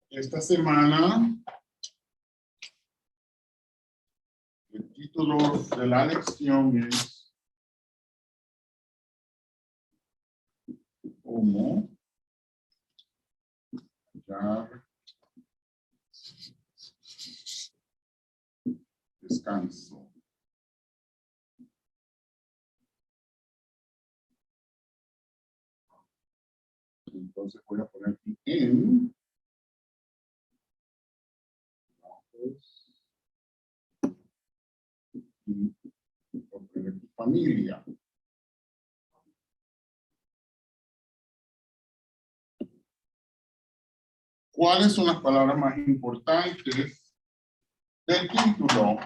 Esta semana, el título de la lección es ¿Cómo hallar descanso? Entonces voy a poner aquí en y poner tu familia. ¿Cuáles son las palabras más importantes del título?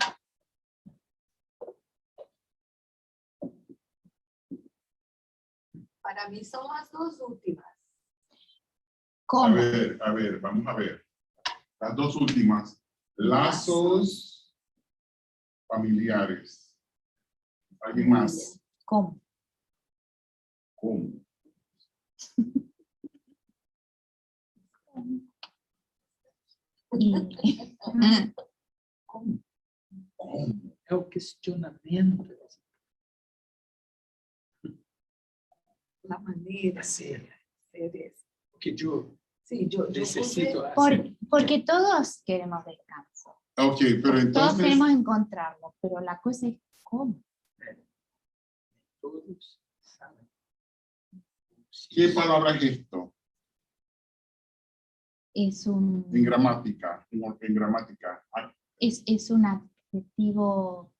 Para mí son las dos últimas. ¿Cómo? A ver, vamos a ver. Las dos últimas. Lazos familiares. ¿Alguien más? ¿Cómo? ¿Cómo? ¿Cómo? ¿Cómo? É o questionamento. La manera Ser. de ser eso. Porque yo Sí, yo necesito puse, hacer. Porque todos queremos descanso. Ok, pero Todos entonces, queremos encontrarlo, pero la cosa es cómo. Todos saben. ¿qué palabra es esto? Es un, En gramática. En gramática. es un adjetivo.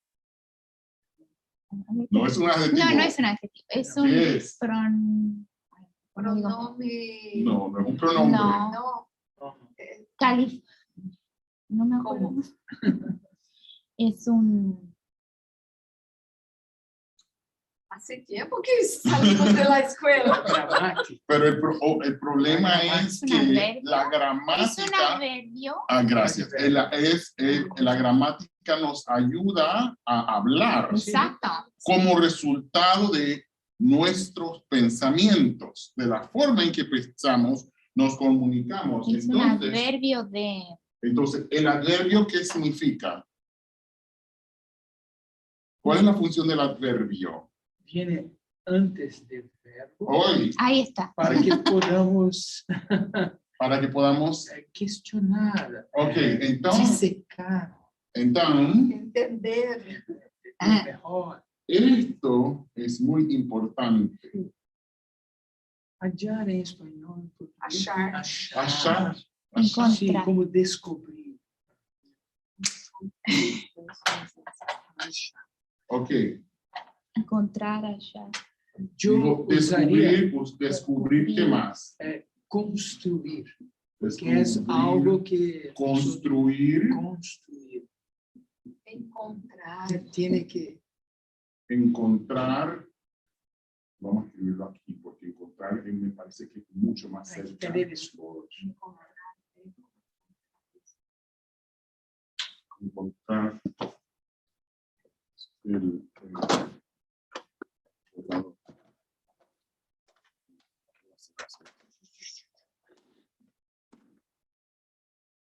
No es un adjetivo. No, no es un adjetivo. Es un ¿Qué es? ¿cómo digo? pronome. No, no es un pronombre. No. No, No, No me acuerdo. ¿Cómo? Es un. hace tiempo que salimos de la escuela. gramática. Pero el problema es ¿Es un que adverbio? la Es un gramática. adverbio. Gracias. La gramática nos ayuda a hablar Exacto. como resultado de nuestros pensamientos, de la forma en que pensamos, nos comunicamos. Es un adverbio de. Entonces, ¿el adverbio qué significa? ¿Cuál es la función del adverbio? Viene antes del verbo Hoy, Ahí está. para que podamos para que podamos. questionar, Ok, entonces, dissecar, Entender. mejor, esto es muy importante. hallar em espanhol, em português. Achar. Achar. Encontrar. Sim, como descobrir. Ok. Encontrar, hallar. Eu Digo, usaria descubrir, ¿qué más? construir, que é algo que Construir, construir. Encontrar. Tiene que encontrar. Vamos a escribirlo aquí, porque encontrar me parece que es mucho más cerca. tener esforço. Encontrar el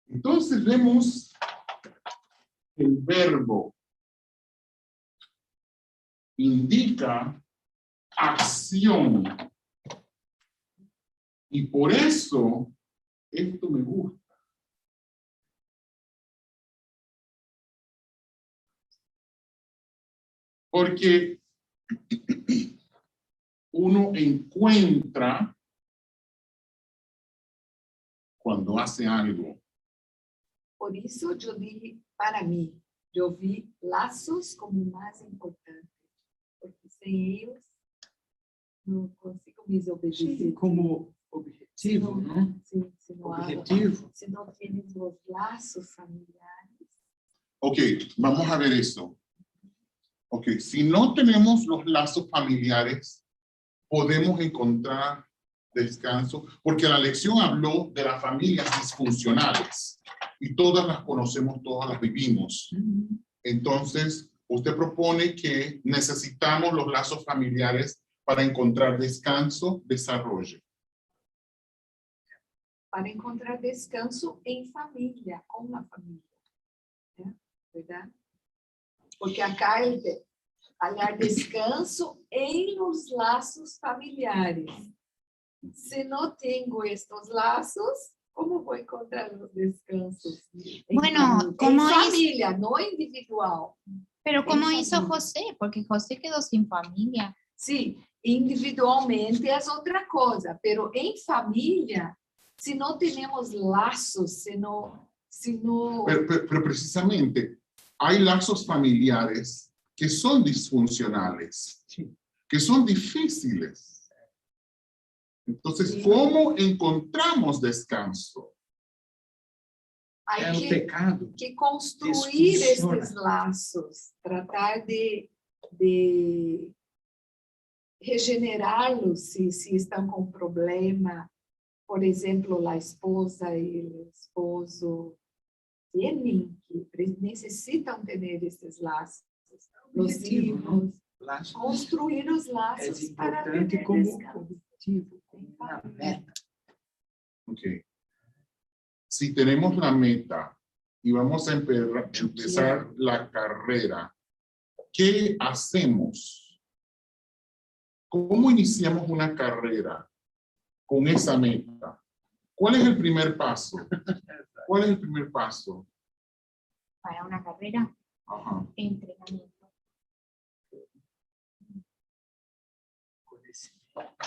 entonces vemos el verbo indica acción y por eso esto me gusta. Porque uno encuentra cuando hace algo. Por isso eu dije, para mim, eu vi laços como mais importante, porque sem eles não consigo me obedecer. Como objetivo, não? Sim, se não há- Objetivo. se não tienes os laços familiares. Ok, vamos a ver eso. Ok, si no tenemos los lazos familiares, podemos encontrar descanso, porque la lección habló de las familias disfuncionales y todas las conocemos, todas las vivimos. Entonces, usted propone que necesitamos los lazos familiares para encontrar descanso, desarrollo. para encontrar descanso en familia, con la familia. ¿Verdad? Porque acá hallar descanso en los lazos familiares. Si no tengo estos lazos, ¿cómo voy a encontrar los descansos? Bueno, en ¿cómo es? familia, no individual. Pero ¿cómo En hizo familia. José? Porque José quedó sin familia. Sí, individualmente es otra cosa, pero en familia, si no tenemos lazos, si no Pero precisamente hay lazos familiares que son disfuncionales, Sí. que son difíciles. Entonces, Sí. ¿cómo encontramos descanso? hay É o que pecado. construir Disfunciona. estes laços, tratar de regenerá-los se estão com problema. Por exemplo, a esposa e o esposo necessitam ter esses laços. Os Objetivo, não? hijos, Laços construir os é laços para importante ter como descanso. objetivo, como uma meta. Ok. Si tenemos la meta y vamos a empezar la carrera, ¿qué hacemos? ¿Cómo iniciamos una carrera con esa meta? ¿Cuál es el primer paso? ¿Cuál es el primer paso? Para una carrera, Ajá. entrenamiento.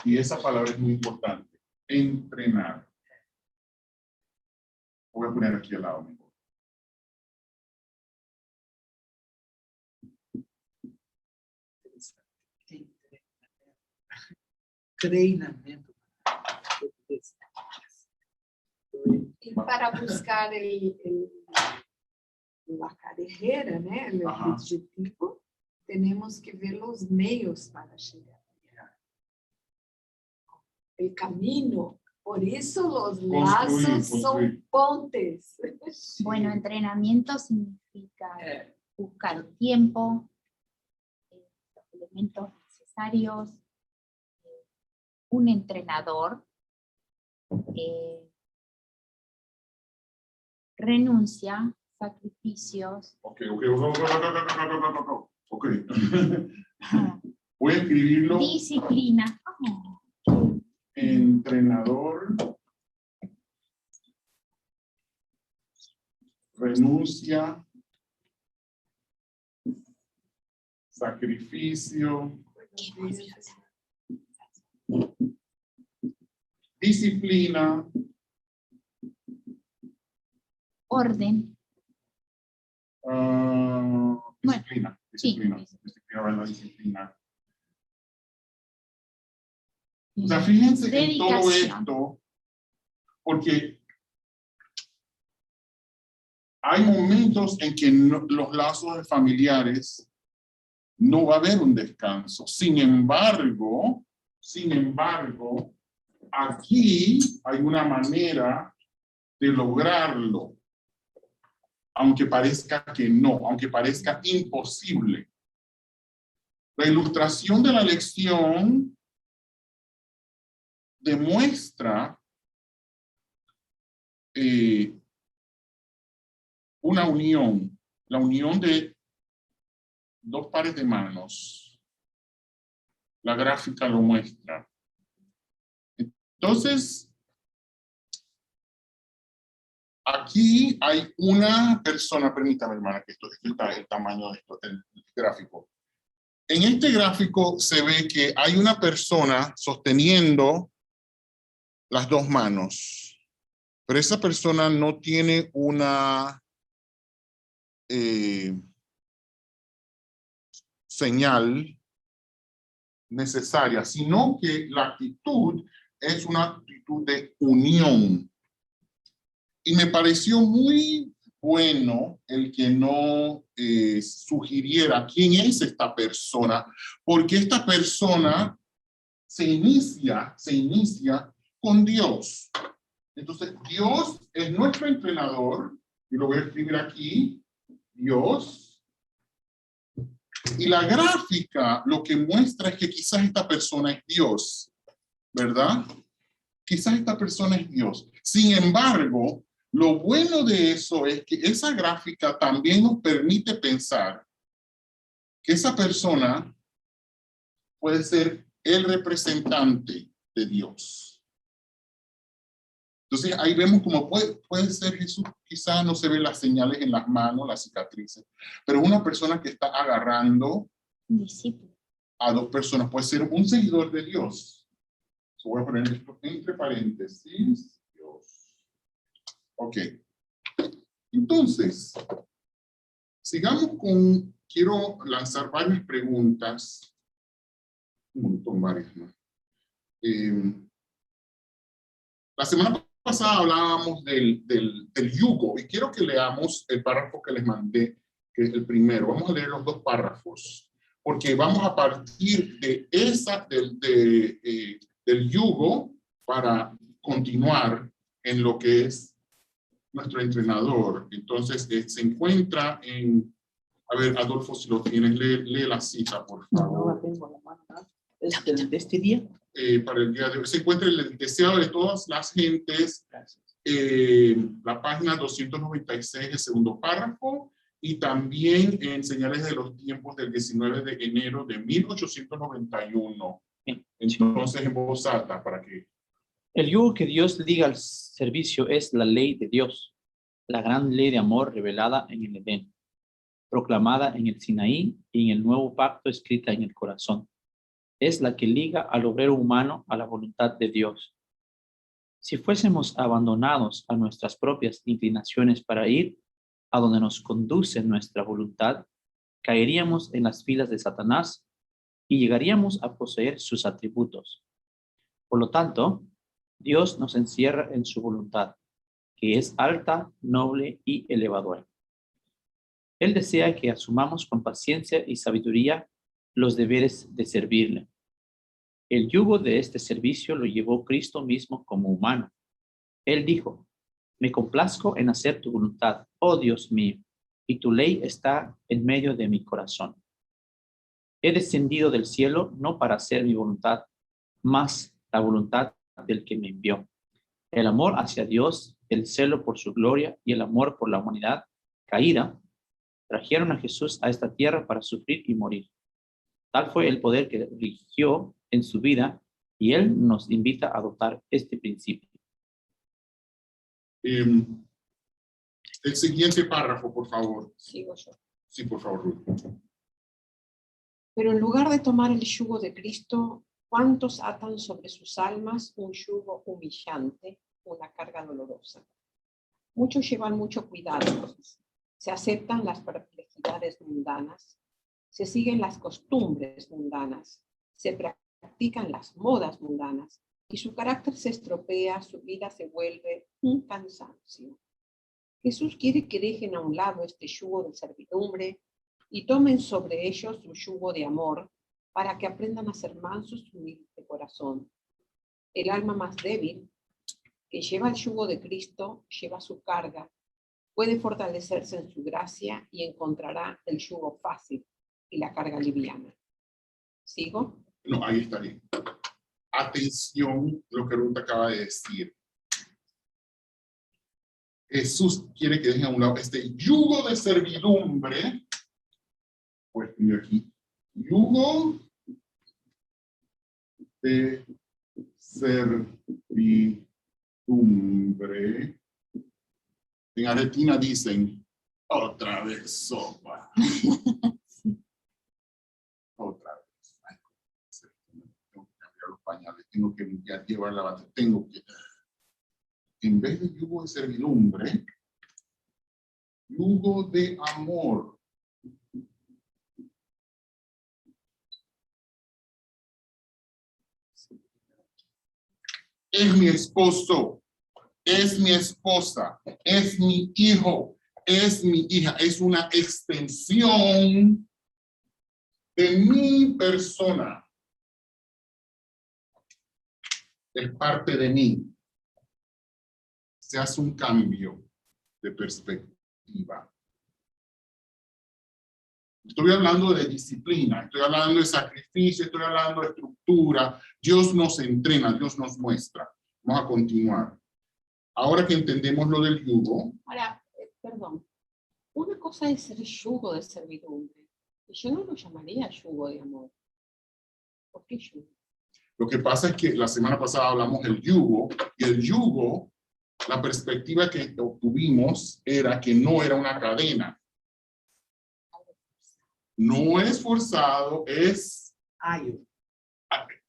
Y esa palabra es muy importante. Entrenar. Voy a poner aquí al lado mejor. Treinamento. E para buscar a carreira, né, o Ajá. objetivo, temos que ver os meios para chegar. O caminho, por isso os laços são construir. pontes. Bueno, entrenamiento significa É, buscar tiempo, los elementos necesarios, un entrenador, renuncia, sacrificios. Ok. Voy a escribirlo. Disciplina. Entrenador. Renuncia. Sacrificio. Disciplina. Orden. Disciplina. sí. Disciplina, ¿verdad? Disciplina. O sea, fíjense en todo Dedicación. esto, porque hay momentos en que los lazos familiares no va a haber un descanso. Sin embargo, aquí hay una manera de lograrlo, aunque parezca que no, aunque parezca imposible. La ilustración de la lección demuestra una unión, la unión de dos pares de manos. La gráfica lo muestra. Entonces, aquí hay una persona, permítame hermana, que esto está el tamaño de esto, el gráfico. En este gráfico se ve que hay una persona sosteniendo las dos manos, pero esa persona no tiene una señal necesaria, sino que la actitud es una actitud de unión. Y me pareció muy bueno el que no sugiriera quién es esta persona, porque esta persona se inicia con Dios. Entonces, Dios es nuestro entrenador, y lo voy a escribir aquí, Dios. Y la gráfica lo que muestra es que quizás esta persona es Dios, ¿verdad? quizás esta persona es Dios. Sin embargo, lo bueno de eso es que esa gráfica también nos permite pensar que esa persona puede ser el representante de Dios. Entonces ahí vemos cómo puede ser Jesús. Quizás no se ven las señales en las manos, las cicatrices, pero una persona que está agarrando Un discípulo. a dos personas puede ser un seguidor de Dios. Voy a poner esto entre paréntesis. Dios. Ok. Entonces, sigamos con, quiero lanzar varias preguntas. Un montón, varias, ¿no? La semana pasada hablábamos del yugo y quiero que leamos el párrafo que les mandé, que es el primero. Vamos a leer los dos párrafos, porque vamos a partir de del yugo para continuar en lo que es nuestro entrenador. Entonces, se encuentra en, a ver, Adolfo, si lo tienes, lee la cita, por favor. No la tengo a la mano, ¿no? ¿Es de este día? Para el día de hoy. Se encuentra el deseado de todas las gentes, la página 296, el segundo párrafo, y también en Señales de los Tiempos del 19 de enero de 1891. Entonces, en voz alta, para que... El yugo que Dios liga al servicio es la ley de Dios, la gran ley de amor revelada en el Edén, proclamada en el Sinaí y en el nuevo pacto escrita en el corazón. Es la que liga al obrero humano a la voluntad de Dios. Si fuésemos abandonados a nuestras propias inclinaciones para ir a donde nos conduce nuestra voluntad, caeríamos en las filas de Satanás y llegaríamos a poseer sus atributos. Por lo tanto, Dios nos encierra en su voluntad, que es alta, noble y elevadora. Él desea que asumamos con paciencia y sabiduría los deberes de servirle. El yugo de este servicio lo llevó Cristo mismo como humano. Él dijo: me complazco en hacer tu voluntad, oh Dios mío, y tu ley está en medio de mi corazón. He descendido del cielo no para hacer mi voluntad, mas la voluntad del que me envió. El amor hacia Dios, el celo por su gloria y el amor por la humanidad caída trajeron a Jesús a esta tierra para sufrir y morir. Tal fue el poder que rigió en su vida y Él nos invita a adoptar este principio. El siguiente párrafo, por favor. Sigo yo. Sí, por favor, Ruth. Pero en lugar de tomar el yugo de Cristo, ¿cuántos atan sobre sus almas un yugo humillante, una carga dolorosa? Muchos llevan mucho cuidado, se aceptan las perplejidades mundanas, se siguen las costumbres mundanas, se practican las modas mundanas, y su carácter se estropea, su vida se vuelve un cansancio. Jesús quiere que dejen a un lado este yugo de servidumbre y tomen sobre ellos su yugo de amor para que aprendan a ser mansos y humildes de corazón. El alma más débil, que lleva el yugo de Cristo, lleva su carga, puede fortalecerse en su gracia y encontrará el yugo fácil y la carga liviana. ¿Sigo? No, ahí está bien. Atención lo que Ruth acaba de decir. Jesús quiere que dejen a un lado este yugo de servidumbre. Pues escribir aquí. Yugo de servidumbre. En Argentina dicen, otra vez sopa. Otra vez. Ay, tengo que cambiar los pañales, tengo que limpiar, llevar la batería, tengo que... En vez de yugo de servidumbre, yugo de amor. Es mi esposo, es mi esposa, es mi hijo, es mi hija, es una extensión de mi persona. Es parte de mí. Se hace un cambio de perspectiva. Estoy hablando de disciplina, estoy hablando de sacrificio, estoy hablando de estructura. Dios nos entrena, Dios nos muestra. Vamos a continuar. Ahora que entendemos lo del yugo, Ahora, perdón, una cosa es el yugo de servidumbre. Y yo no lo llamaría yugo de amor. ¿Por qué yugo? lo que pasa es que la semana pasada hablamos del yugo, y el yugo, la perspectiva que obtuvimos era que no era una cadena. No es forzado, es Ayo.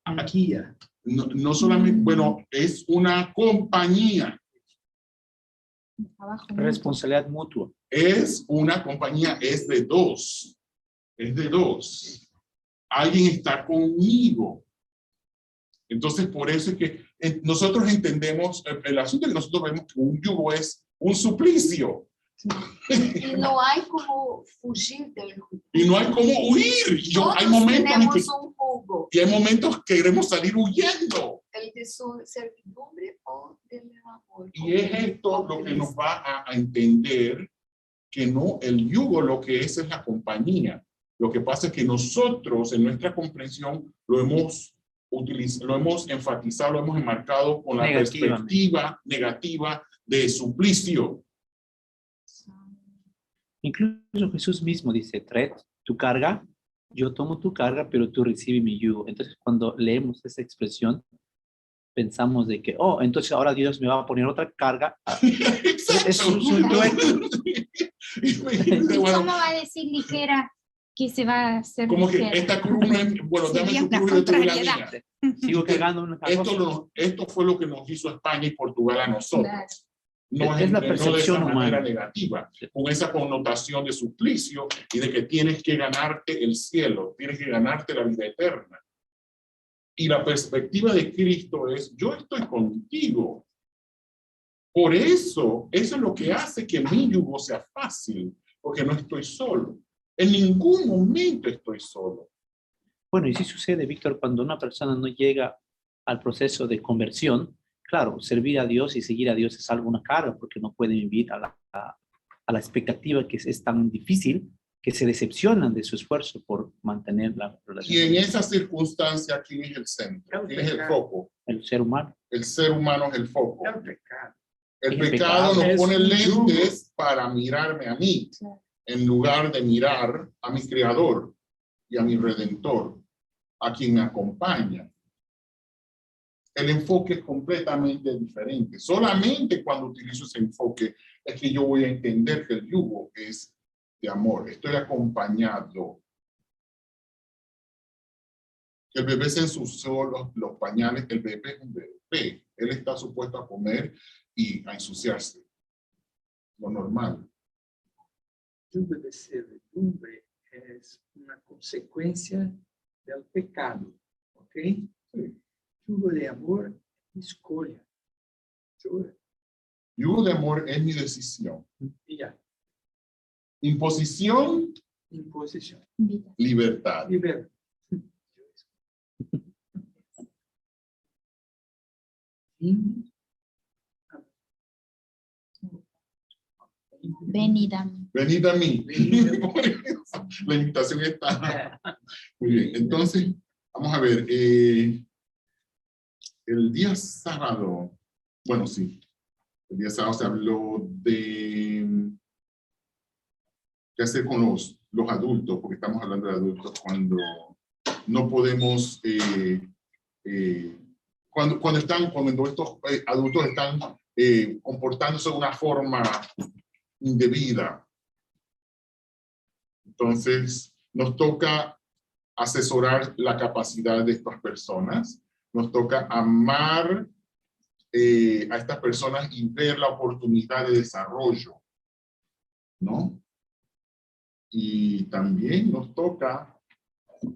Anarquía. no solamente, bueno, es una compañía. Trabajo mutuo. Responsabilidad mutua. Es una compañía, es de dos. Es de dos. Alguien está conmigo. Entonces, por eso es que nosotros entendemos, el asunto que nosotros vemos que un yugo es un suplicio. Y no hay como fugir del jugo. Y no hay cómo huir. Hay Todos momentos en tenemos que, un jugo, y hay momentos que queremos salir huyendo. el de su servidumbre o del amor. Y es esto lo que nos va a entender que no, el yugo lo que es la compañía. Lo que pasa es que nosotros en nuestra comprensión lo hemos utilizado, lo hemos enfatizado, lo hemos enmarcado con la perspectiva negativa de suplicio. Incluso Jesús mismo dice, traed tu carga, yo tomo tu carga, pero tú recibes mi yugo. Entonces, cuando leemos esa expresión, pensamos de que, oh, entonces ahora Dios me va a poner otra carga. Es un duelo. ¿Y cómo va a decir ligera que se va a hacer Como que ligera? esta cruz no es, bueno, dame Sería tu una cruz y yo te doy la contrariedad. mía. Sigo cargando una cosa. Esto fue lo que nos hizo España y Portugal a nosotros. Claro. No Es la no de percepción esa manera humana. negativa, con esa connotación de suplicio y de que tienes que ganarte el cielo, tienes que ganarte la vida eterna. Y la perspectiva de Cristo es, yo estoy contigo. Por eso es lo que hace que mi yugo sea fácil, porque no estoy solo. En ningún momento estoy solo. Bueno, y sí sucede, Víctor, cuando una persona no llega al proceso de conversión, claro, servir a Dios y seguir a Dios es algo una carga, porque no pueden vivir a la expectativa que es tan difícil, que se decepcionan de su esfuerzo por mantener la relación. Y en esa circunstancia, ¿quién es el centro? ¿Quién es el foco? El ser humano. El ser humano es el foco. El pecado. El El pecado pecado nos es pone un yugo. lentes para mirarme a mí, en lugar de mirar a mi Creador y a mi Redentor, a quien me acompaña. El enfoque es completamente diferente. Solamente cuando utilizo ese enfoque es que yo voy a entender que el yugo es de amor. Estoy acompañado. El bebé se ensució los pañales. El bebé es un bebé. Él está supuesto a comer y a ensuciarse. Lo normal. Yugo de servidumbre es una consecuencia del pecado, ¿ok? Yugo de amor, escolha. Yugo de amor es mi decisión. Y ya, Imposición, imposición. Vida. libertad. Libertad. Ven y dame. Venid a mí. Venid a mí. Por eso, la invitación está. Muy bien, entonces, vamos a ver. El día sábado, bueno, sí. El día sábado se habló de qué hacer con los adultos, porque estamos hablando de adultos cuando no podemos, cuando estos adultos están comportándose de una forma indebida. Entonces, nos toca asesorar la capacidad de estas personas, nos toca amar a estas personas y ver la oportunidad de desarrollo, ¿no? Y también nos toca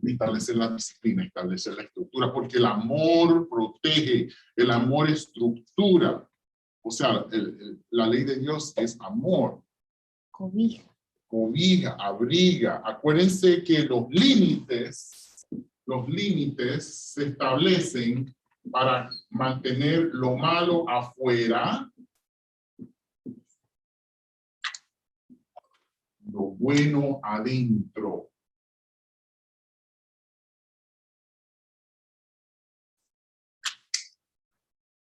establecer la disciplina, establecer la estructura, porque el amor protege, el amor estructura. O sea, la ley de Dios es amor. Cobija. Cobija, abriga. Acuérdense que los límites se establecen para mantener lo malo afuera, lo bueno adentro.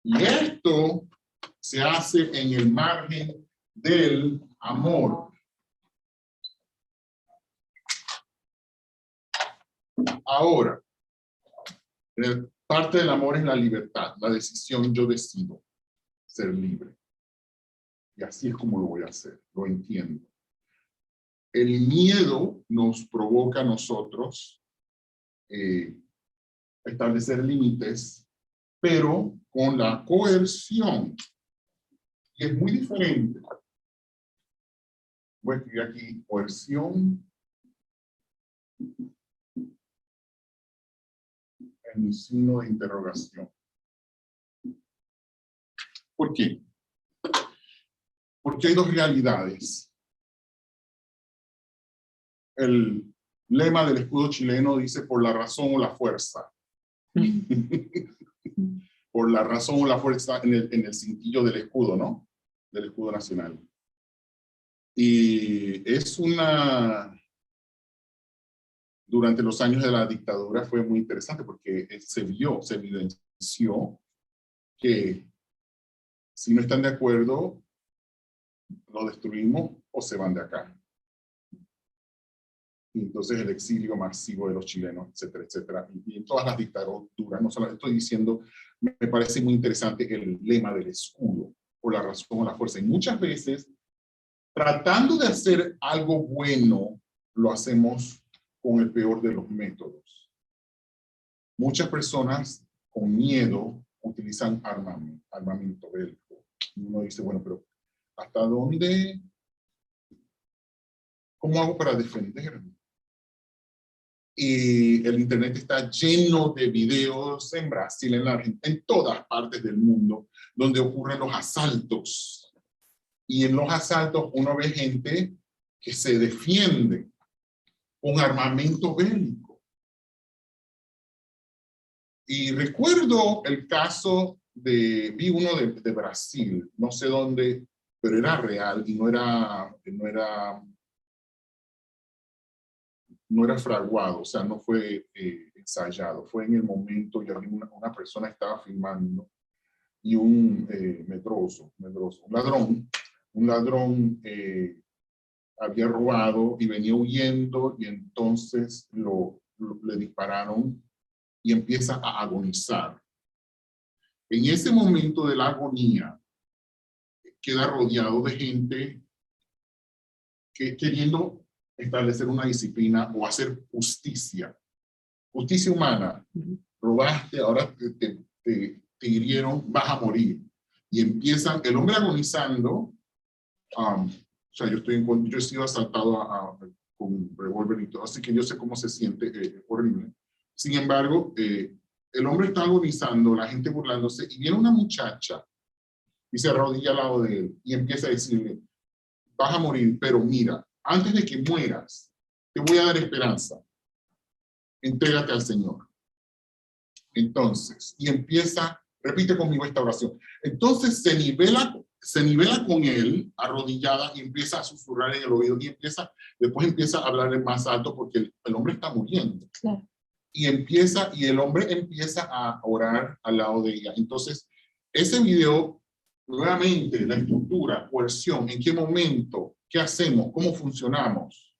Y esto se hace en el margen del amor. Ahora, parte del amor es la libertad, la decisión. Yo decido ser libre. Y así es como lo voy a hacer, lo entiendo. El miedo nos provoca a nosotros establecer límites, pero con la coerción. Y es muy diferente. Voy a escribir aquí, coerción en un signo de interrogación. ¿Por qué? Porque hay dos realidades. El lema del escudo chileno dice por la razón o la fuerza. Por la razón o la fuerza en el cintillo del escudo, ¿no? Del escudo nacional. Y es durante los años de la dictadura fue muy interesante porque se evidenció que si no están de acuerdo, lo destruimos o se van de acá. Y entonces el exilio masivo de los chilenos, etcétera, etcétera. Y en todas las dictaduras, no solo estoy diciendo, me parece muy interesante el lema del escudo, por la razón o la fuerza. Y muchas veces, tratando de hacer algo bueno, lo hacemos con el peor de los métodos. Muchas personas con miedo utilizan armamento bélico. Y uno dice, bueno, pero ¿hasta dónde? ¿Cómo hago para defenderme? Y el internet está lleno de videos en Brasil, en Argentina, en todas partes del mundo, donde ocurren los asaltos. Y en los asaltos uno ve gente que se defiende con armamento bélico. Y recuerdo el caso vi uno de Brasil, no sé dónde, pero era real y no era fraguado, o sea, no fue ensayado, fue en el momento, y una persona estaba filmando y un medroso, un ladrón había robado y venía huyendo y entonces le dispararon y empieza a agonizar. En ese momento de la agonía queda rodeado de gente que queriendo establecer una disciplina o hacer justicia humana. Robaste, ahora te hirieron, vas a morir. Y empiezan, el hombre agonizando, o sea, yo he sido asaltado con un revólver y todo, así que yo sé cómo se siente, horrible. Sin embargo, el hombre está agonizando, la gente burlándose, y viene una muchacha y se arrodilla al lado de él y empieza a decirle, vas a morir, pero mira, antes de que mueras, te voy a dar esperanza. Entrégate al Señor. Entonces, y empieza, repite conmigo esta oración. Entonces se nivela con él, arrodillada, y empieza a susurrar en el oído, y después empieza a hablarle más alto porque el hombre está muriendo. Claro. Y el hombre empieza a orar al lado de ella. Entonces, ese video, nuevamente, la estructura, coerción, en qué momento, qué hacemos, cómo funcionamos,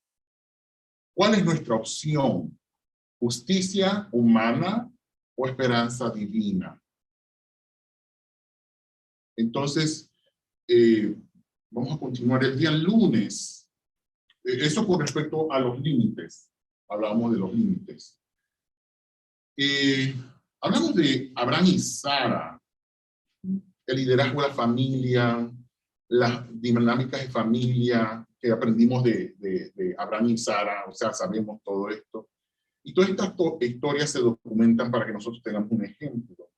cuál es nuestra opción, justicia humana o esperanza divina. Entonces, vamos a continuar el día lunes. Eso con respecto a los límites. Hablábamos de los límites. Hablamos de Abraham y Sara, el liderazgo de la familia, las dinámicas de familia que aprendimos de Abraham y Sara, o sea, sabemos todo esto. Y todas estas historias se documentan para que nosotros tengamos un ejemplo.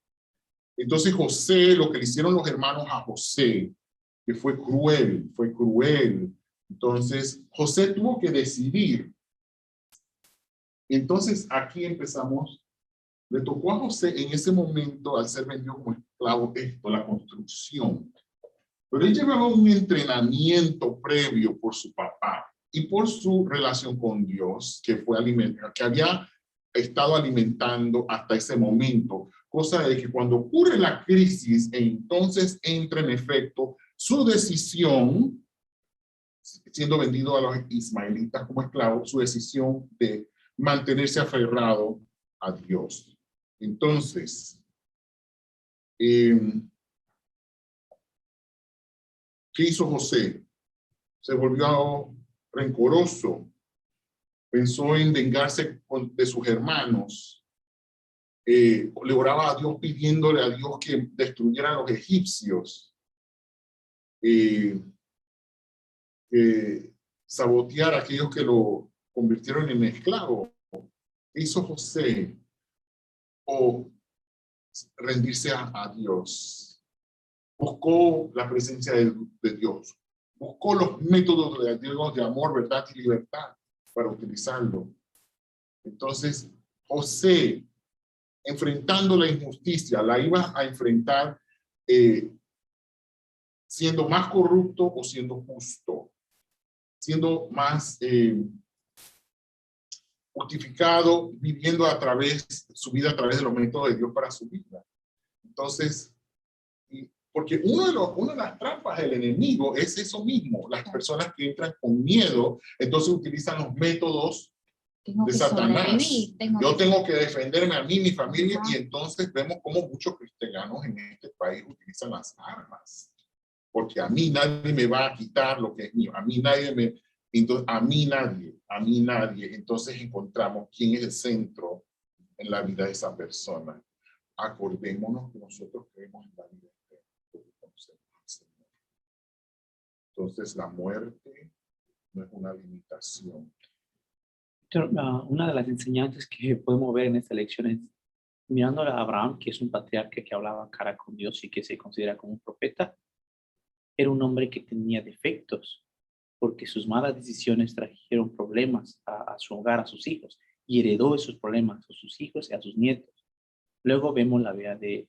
Entonces José, lo que le hicieron los hermanos a José, que fue cruel. Entonces José tuvo que decidir. Entonces aquí empezamos. Le tocó a José en ese momento, al ser vendido como esclavo, la construcción. Pero él llevaba un entrenamiento previo por su papá y por su relación con Dios, que había estado alimentando hasta ese momento. cosa de que cuando ocurre la crisis, entonces entra en efecto su decisión, siendo vendido a los ismaelitas como esclavo, su decisión de mantenerse aferrado a Dios. Entonces, ¿qué hizo José? Se volvió rencoroso, pensó en vengarse de sus hermanos, le oraba a Dios pidiéndole a Dios que destruyera a los egipcios, sabotear a aquellos que lo convirtieron en esclavo. ¿Qué hizo José? O rendirse a Dios. Buscó la presencia de Dios. Buscó los métodos de Dios de amor, verdad y libertad para utilizarlo. Entonces, José, enfrentando la injusticia, la iba a enfrentar siendo más corrupto o siendo justo, siendo más justificado, viviendo su vida a través de los métodos de Dios para su vida. Entonces, porque una de las trampas del enemigo es eso mismo, las personas que entran con miedo, entonces utilizan los métodos de Satanás. Yo tengo que defenderme a mí, mi familia, y entonces vemos cómo muchos cristianos en este país utilizan las armas, porque a mí nadie me va a quitar lo que es mío, a mí nadie. Entonces, a mí nadie. Entonces encontramos quién es el centro en la vida de esa persona. Acordémonos que nosotros creemos en la vida eterna, porque conocemos al Señor. Entonces la muerte no es una limitación. Una de las enseñanzas que podemos ver en esta lección es mirando a Abraham, que es un patriarca que hablaba cara con Dios y que se considera como un profeta. Era un hombre que tenía defectos, porque sus malas decisiones trajeron problemas a su hogar, a sus hijos, y heredó esos problemas a sus hijos y a sus nietos. Luego vemos la vida de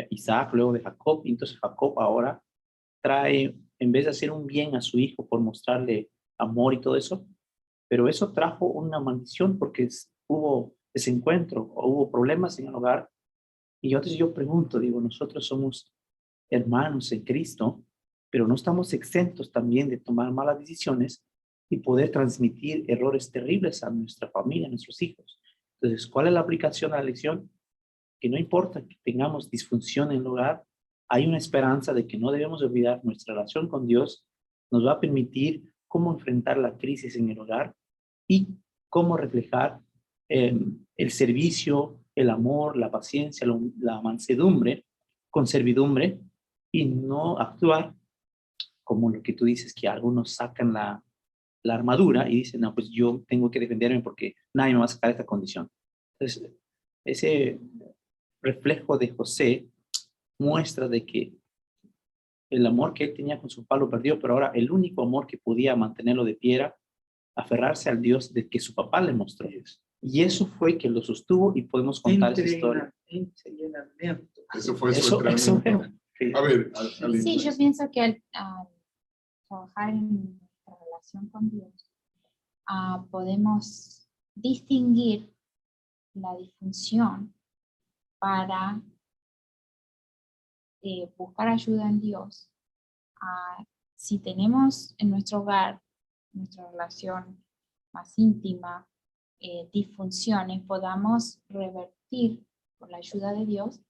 Isaac, luego de Jacob, y entonces Jacob ahora trae, en vez de hacer un bien a su hijo por mostrarle amor y todo eso, pero eso trajo una maldición porque hubo desencuentro o hubo problemas en el hogar. Y entonces yo pregunto, digo, nosotros somos hermanos en Cristo, pero no estamos exentos también de tomar malas decisiones y poder transmitir errores terribles a nuestra familia, a nuestros hijos. Entonces, ¿cuál es la aplicación a la lección? Que no importa que tengamos disfunción en el hogar, hay una esperanza de que no debemos olvidar nuestra relación con Dios, nos va a permitir cómo enfrentar la crisis en el hogar y cómo reflejar el servicio, el amor, la paciencia, la mansedumbre con servidumbre y no actuar como lo que tú dices, que algunos sacan la armadura y dicen, no, pues yo tengo que defenderme porque nadie me va a sacar esta condición. Entonces, ese reflejo de José muestra de que el amor que él tenía con su papá lo perdió, pero ahora el único amor que podía mantenerlo de pie era aferrarse al Dios de que su papá le mostró. Y eso fue que lo sostuvo y podemos contar esa historia. Entrenamiento. Eso fue su entrenamiento. Sí. A ver, Sí, yo pienso que al trabajar en nuestra relación con Dios, podemos distinguir la disfunción para buscar ayuda en Dios. Si tenemos en nuestro hogar, nuestra relación más íntima, disfunciones, podamos revertir con la ayuda de Dios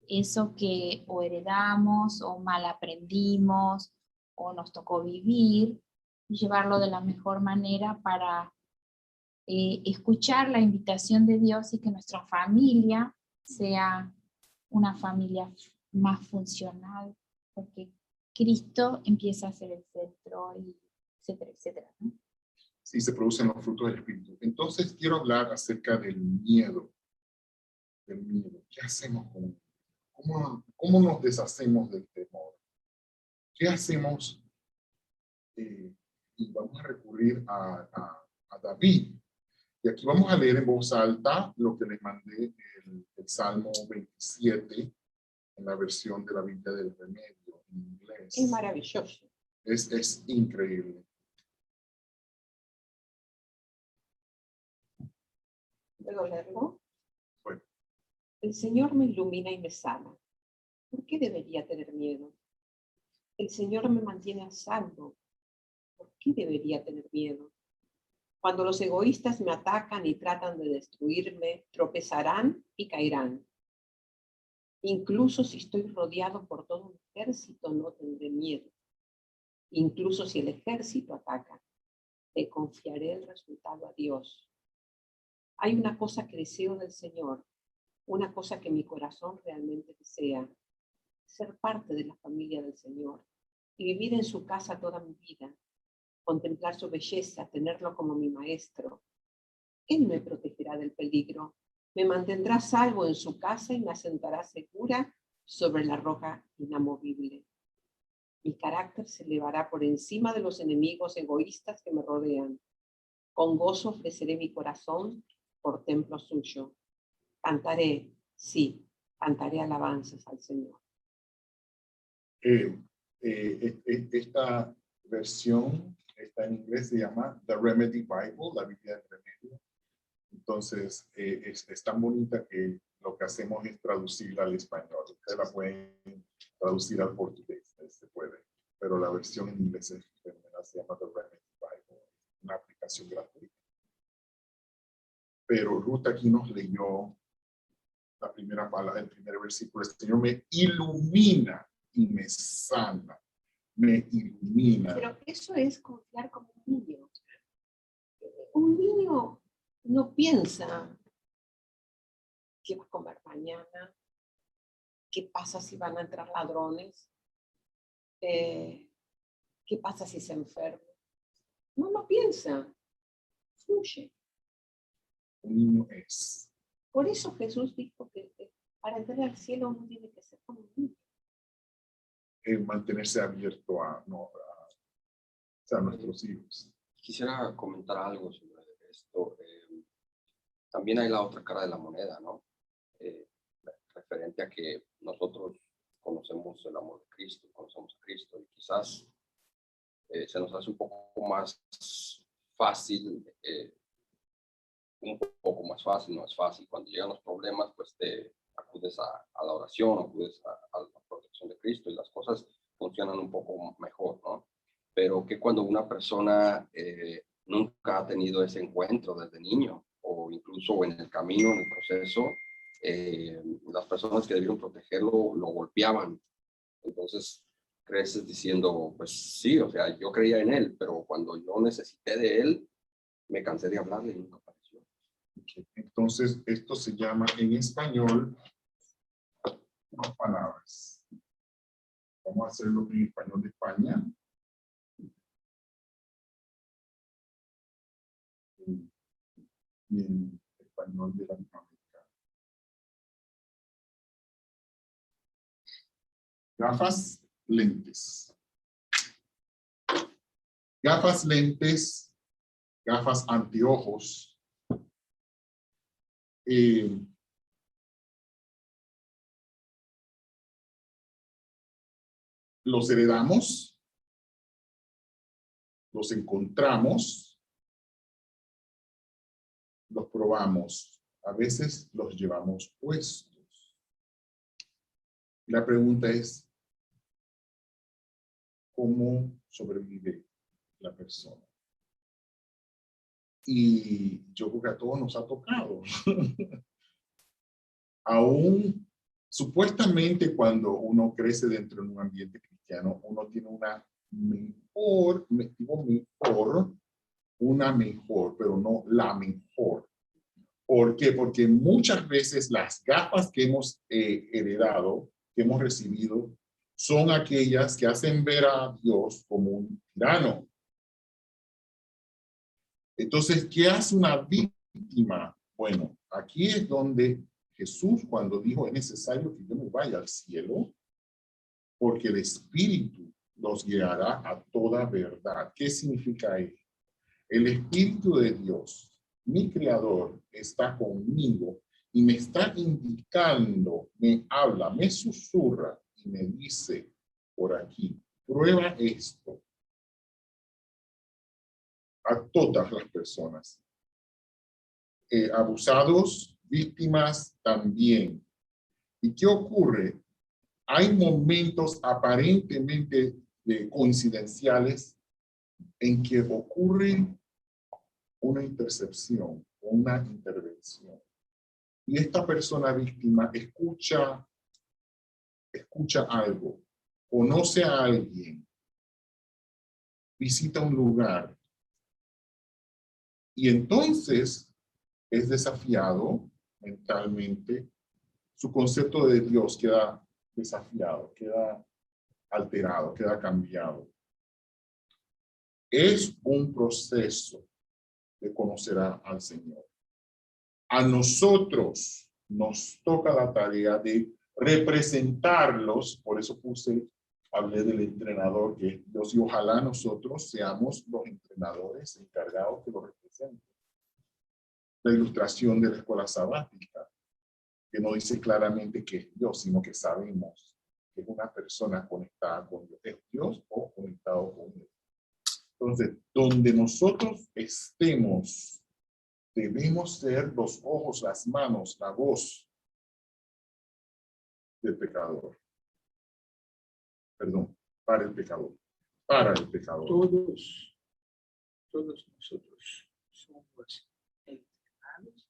eso que o heredamos o mal aprendimos o nos tocó vivir y llevarlo de la mejor manera para escuchar la invitación de Dios y que nuestra familia sea una familia más funcional, porque Cristo empieza a ser el centro, y etcétera, etcétera, ¿no? Sí, se producen los frutos del Espíritu. Entonces quiero hablar acerca del miedo. Del miedo. ¿Qué hacemos con él? ¿Cómo nos deshacemos del temor? ¿Qué hacemos? Y vamos a recurrir a David. Y aquí vamos a leer en voz alta lo que les mandé, el Salmo 27, en la versión de la Biblia del Remedio, en inglés. Es maravilloso. Es increíble. ¿Puedo leerlo? Bueno. El Señor me ilumina y me sana. ¿Por qué debería tener miedo? El Señor me mantiene a salvo. ¿Por qué debería tener miedo? Cuando los egoístas me atacan y tratan de destruirme, tropezarán y caerán. Incluso si estoy rodeado por todo un ejército, no tendré miedo. Incluso si el ejército ataca, le confiaré el resultado a Dios. Hay una cosa que deseo del Señor, una cosa que mi corazón realmente desea, ser parte de la familia del Señor y vivir en su casa toda mi vida, contemplar su belleza, tenerlo como mi maestro. Él me protegerá del peligro, me mantendrá salvo en su casa y me asentará segura sobre la roca inamovible. Mi carácter se elevará por encima de los enemigos egoístas que me rodean. Con gozo ofreceré mi corazón por templo suyo. Cantaré, sí, cantaré alabanzas al Señor. Esta versión está en inglés, se llama The Remedy Bible, la Biblia del Remedio. Entonces, es tan bonita que lo que hacemos es traducirla al español. Ustedes la pueden traducir al portugués, se puede. Pero la versión en inglés se llama The Remedy Bible, una aplicación gratuita. Pero Ruth aquí nos leyó la primera palabra, el primer versículo. El Señor me ilumina y me sana. Me ilumina. Pero eso es confiar como un niño. Un niño no piensa qué va a comer mañana, qué pasa si van a entrar ladrones, qué pasa si se enferma. No piensa, fluye. Un niño es. Por eso Jesús dijo que para entrar al cielo uno tiene que ser como un niño. Mantenerse abierto a nuestros hijos. Quisiera comentar algo sobre esto. También hay la otra cara de la moneda, ¿no? Referente a que nosotros conocemos el amor de Cristo, conocemos a Cristo, y quizás se nos hace un poco más fácil, no es fácil. Cuando llegan los problemas, pues te acudes a la oración, acudes a la protección de Cristo y las cosas funcionan un poco mejor, ¿no? Pero que cuando una persona nunca ha tenido ese encuentro desde niño, o incluso en el camino, en el proceso, las personas que debieron protegerlo lo golpeaban. Entonces creces diciendo, pues sí, o sea, yo creía en él, pero cuando yo necesité de él, me cansé de hablarle y nunca apareció. Entonces, esto se llama en español unas palabras. Vamos a hacerlo en español de España. Y en español de Latinoamérica. Gafas, lentes. Gafas, lentes, gafas, anteojos. Los heredamos, los encontramos, los probamos, a veces los llevamos puestos. La pregunta es, ¿cómo sobrevive la persona? Y yo creo que a todos nos ha tocado. Aún, supuestamente, cuando uno crece dentro de un ambiente cristiano, uno tiene una mejor, pero no la mejor. ¿Por qué? Porque muchas veces las gafas que hemos heredado, que hemos recibido, son aquellas que hacen ver a Dios como un tirano. Entonces, ¿qué hace una víctima? Bueno, aquí es donde Jesús, cuando dijo, es necesario que yo me vaya al cielo, porque el Espíritu los guiará a toda verdad. ¿Qué significa ello? El Espíritu de Dios, mi Creador, está conmigo y me está indicando, me habla, me susurra y me dice por aquí, prueba esto a todas las personas. Abusados, víctimas también. ¿Y qué ocurre? Hay momentos aparentemente coincidenciales en que ocurre una intercepción, una intervención. Y esta persona víctima escucha algo, conoce a alguien, visita un lugar, y entonces es desafiado mentalmente, su concepto de Dios queda desafiado, queda alterado, queda cambiado. Es un proceso de conocer al Señor. A nosotros nos toca la tarea de representarlos, por eso hablé del entrenador que es Dios, y ojalá nosotros seamos los entrenadores encargados que lo representen. La ilustración de la escuela sabática, que no dice claramente que es Dios, sino que sabemos que es una persona conectada con Dios. ¿Es Dios o conectado con Dios? Entonces, donde nosotros estemos, debemos ser los ojos, las manos, la voz del pecador. Perdón, para el pecador. Para el pecador. Todos nosotros somos entrenados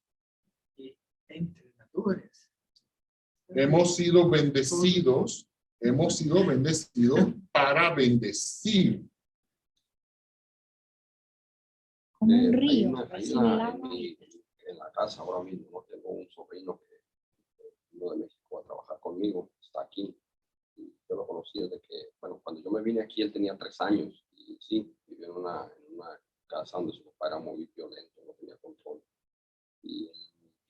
y entrenadores. Hemos sido bendecidos para bendecir. Como un Hay río. una- recibe el agua. en la casa ahora mismo tengo un sobrino que vino de México a trabajar conmigo, está aquí. Y yo lo conocí desde que, bueno, cuando yo me vine aquí él tenía 3 años y sí, vivió en una casa donde su papá era muy violento, no tenía control. Y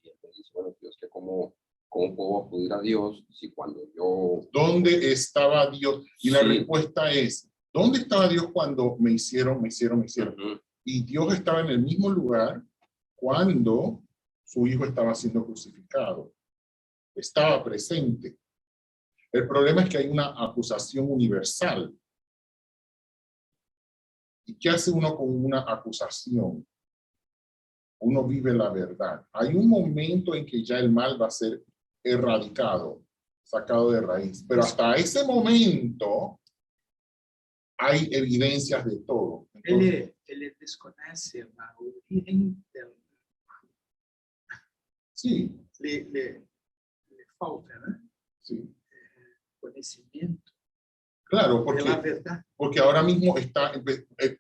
él me dice, bueno, Dios, que ¿cómo puedo acudir a Dios si cuando yo... ¿Dónde estaba Dios? Y la Sí. respuesta es, ¿dónde estaba Dios cuando me hicieron? Ujú. Y Dios estaba en el mismo lugar cuando su hijo estaba siendo crucificado. Estaba presente. El problema es que hay una acusación universal. ¿Y qué hace uno con una acusación? Uno vive la verdad. Hay un momento en que ya el mal va a ser erradicado, sacado de raíz. Pero hasta ese momento hay evidencias de todo. Entonces, Ele desconoce a origem del sí, le falta, ¿no? sí. Conocimiento Claro, de la porque, verdad. porque ahora mismo está,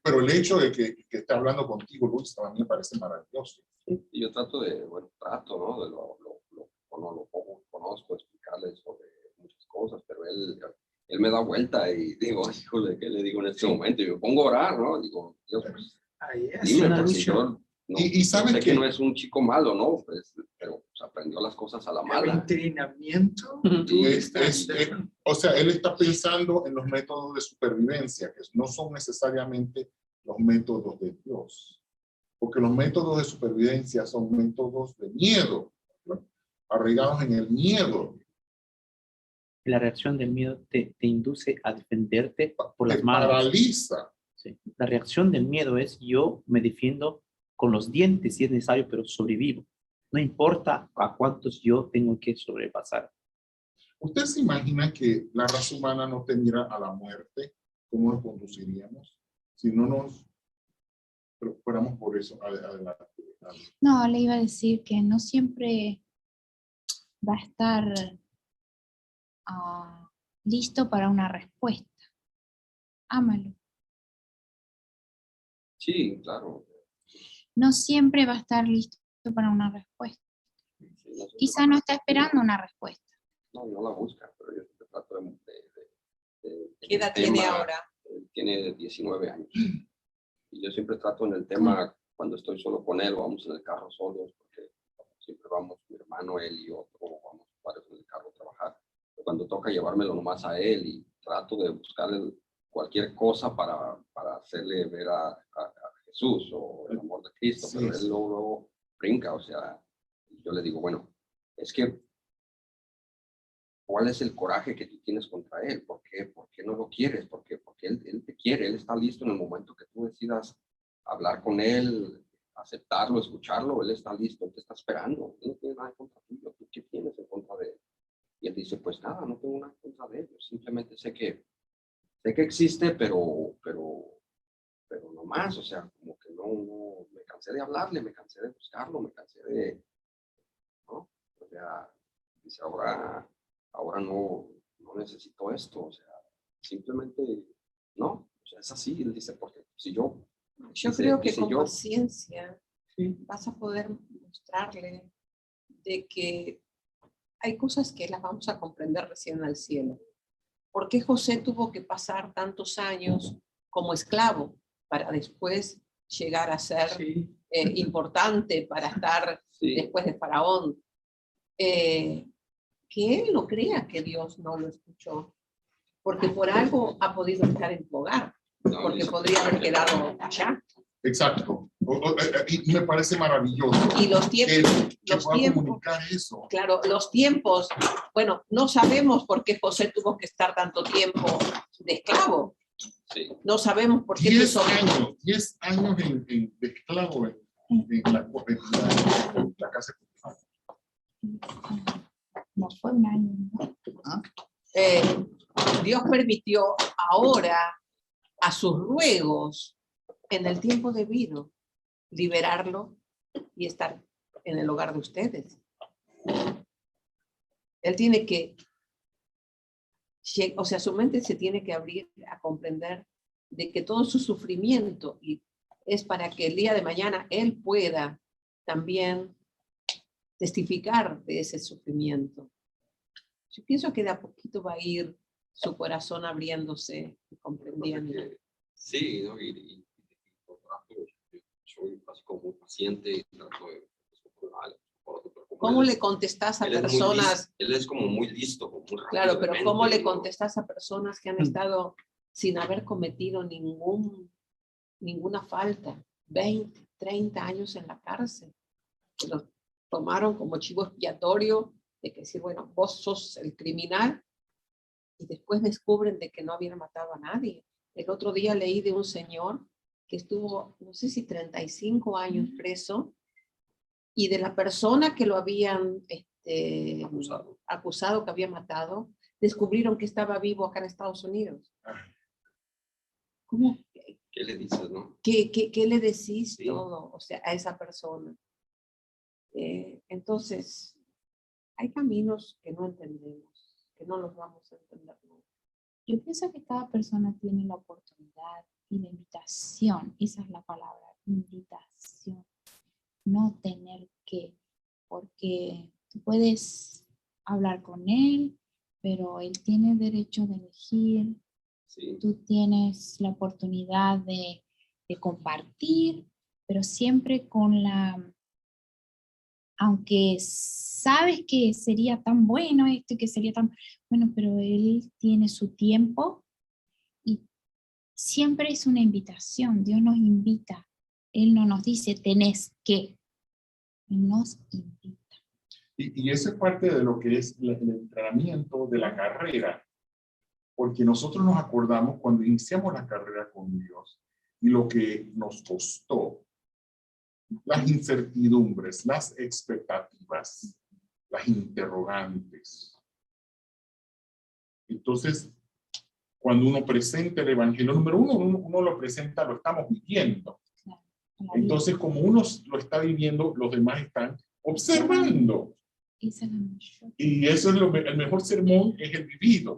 pero el hecho de que esté hablando contigo, Luis, también me parece maravilloso. Y yo trato, ¿no? De lo poco que conozco, explicarle sobre muchas cosas, pero él me da vuelta y digo, híjole, ¿qué le digo en este momento? Y me pongo a orar, ¿no? Digo, Dios, pues, Ahí es dime, una porque lucha. yo no, Y sabes sé que que no es un chico malo, ¿no? Pues, pero pues, aprendió las cosas a la El mala. entrenamiento. Y o sea, él está pensando en los métodos de supervivencia, que no son necesariamente los métodos de Dios. Porque los métodos de supervivencia son métodos de miedo, ¿no? Arraigados en el miedo. La reacción del miedo te induce a defenderte por las Te manos. paraliza. Sí. La reacción del miedo es yo me defiendo con los dientes si es necesario, pero sobrevivo. No importa a cuántos yo tengo que sobrepasar. ¿Usted se imagina que la raza humana no temiera a la muerte? ¿Cómo nos conduciríamos? Si no nos fuéramos por eso adelante. No, le iba a decir que no siempre va a estar listo para una respuesta. Ámalo. sí, claro. No siempre va a estar listo para una respuesta. Sí, no sé, Quizá no está esperando una respuesta. no la busca, pero yo siempre trato de ¿Qué edad el tiene tema. ahora? Tiene 19 años. Y yo siempre trato en el tema, cuando estoy solo con él, vamos en el carro solos, porque siempre vamos, mi hermano, él y otro, vamos varios en el carro a trabajar. Pero cuando toca llevármelo nomás a él y trato de buscarle cualquier cosa para hacerle ver a Jesús o el amor de Cristo, Sí, pero sí. él luego brinca, o sea, yo le digo, bueno, es que ¿cuál es el coraje que tú tienes contra él? ¿Por qué no lo quieres? Porque él te quiere, él está listo en el momento que tú decidas hablar con él, aceptarlo, escucharlo, él está listo, él te está esperando. Él no tiene nada en contra tuyo. ¿Tú qué tienes en contra de él? Y él dice, pues nada, no tengo nada contra de ellos, simplemente sé que existe, pero no más, o sea, como que no, me cansé de hablarle, me cansé de buscarlo, me cansé de, ¿no? O sea, dice, ahora no necesito esto, o sea, simplemente, no, o sea, es así, él dice, porque si yo, Yo dice- creo que dice con yo, paciencia vas a poder mostrarle de que hay cosas que las vamos a comprender recién al cielo. ¿Por qué José tuvo que pasar tantos años como esclavo para después llegar a ser Sí, importante, para estar sí, después de Faraón? Que él no crea que Dios no lo escuchó, porque por algo ha podido estar en tu hogar, no, porque dice, podría haber quedado allá. Exacto. Y me parece maravilloso Y los que tiempos, pueda comunicar eso. claro, los tiempos, bueno, no sabemos por qué José tuvo que estar tanto tiempo de esclavo. sí, No sabemos por qué 10 puso- años, 10 años de esclavo en la casa de Potifar. No fue un año, ¿no? Dios permitió ahora a sus ruegos en el tiempo debido liberarlo y estar en el hogar de ustedes. Él tiene que, o sea, su mente se tiene que abrir a comprender de que todo su sufrimiento es para que el día de mañana él pueda también testificar de ese sufrimiento. Yo pienso que de a poquito va a ir su corazón abriéndose y comprendiendo. porque sí, ¿no? Y soy así como muy paciente y trato de, ¿Cómo le contestás a él es muy personas? listo, él es como muy listo, como muy rápido Claro, de pero mente, ¿cómo le ¿no? contestás a personas que han estado sin haber cometido ninguna falta? 20, 30 años en la cárcel. Que los tomaron como chivo expiatorio de que decir, bueno, vos sos el criminal, y después descubren de que no habían matado a nadie. El otro día leí de un señor que estuvo, no sé si 35 años preso, y de la persona que lo habían acusado que había matado, descubrieron que estaba vivo acá en Estados Unidos. ¿Cómo? ¿Qué le dices, no? ¿Qué le decís Sí. todo? O sea, a esa persona. Entonces, hay caminos que no entendemos, que no los vamos a entender nunca. Yo pienso que cada persona tiene la oportunidad y la invitación, esa es la palabra, invitación, no tener que, porque tú puedes hablar con él, pero él tiene derecho de elegir, Sí, tú tienes la oportunidad de compartir, pero siempre con aunque sabes que sería tan bueno esto y que sería tan bueno, pero él tiene su tiempo y siempre es una invitación. Dios nos invita. Él no nos dice tenés que. Él nos invita. Y eso es parte de lo que es el entrenamiento de la carrera. Porque nosotros nos acordamos cuando iniciamos la carrera con Dios y lo que nos costó, las incertidumbres, las expectativas, las interrogantes. Entonces, cuando uno presenta el evangelio, número uno lo presenta, lo estamos viviendo. Entonces, como uno lo está viviendo, los demás están observando. Esa es la mayor. Y eso es el mejor sermón, es el vivido.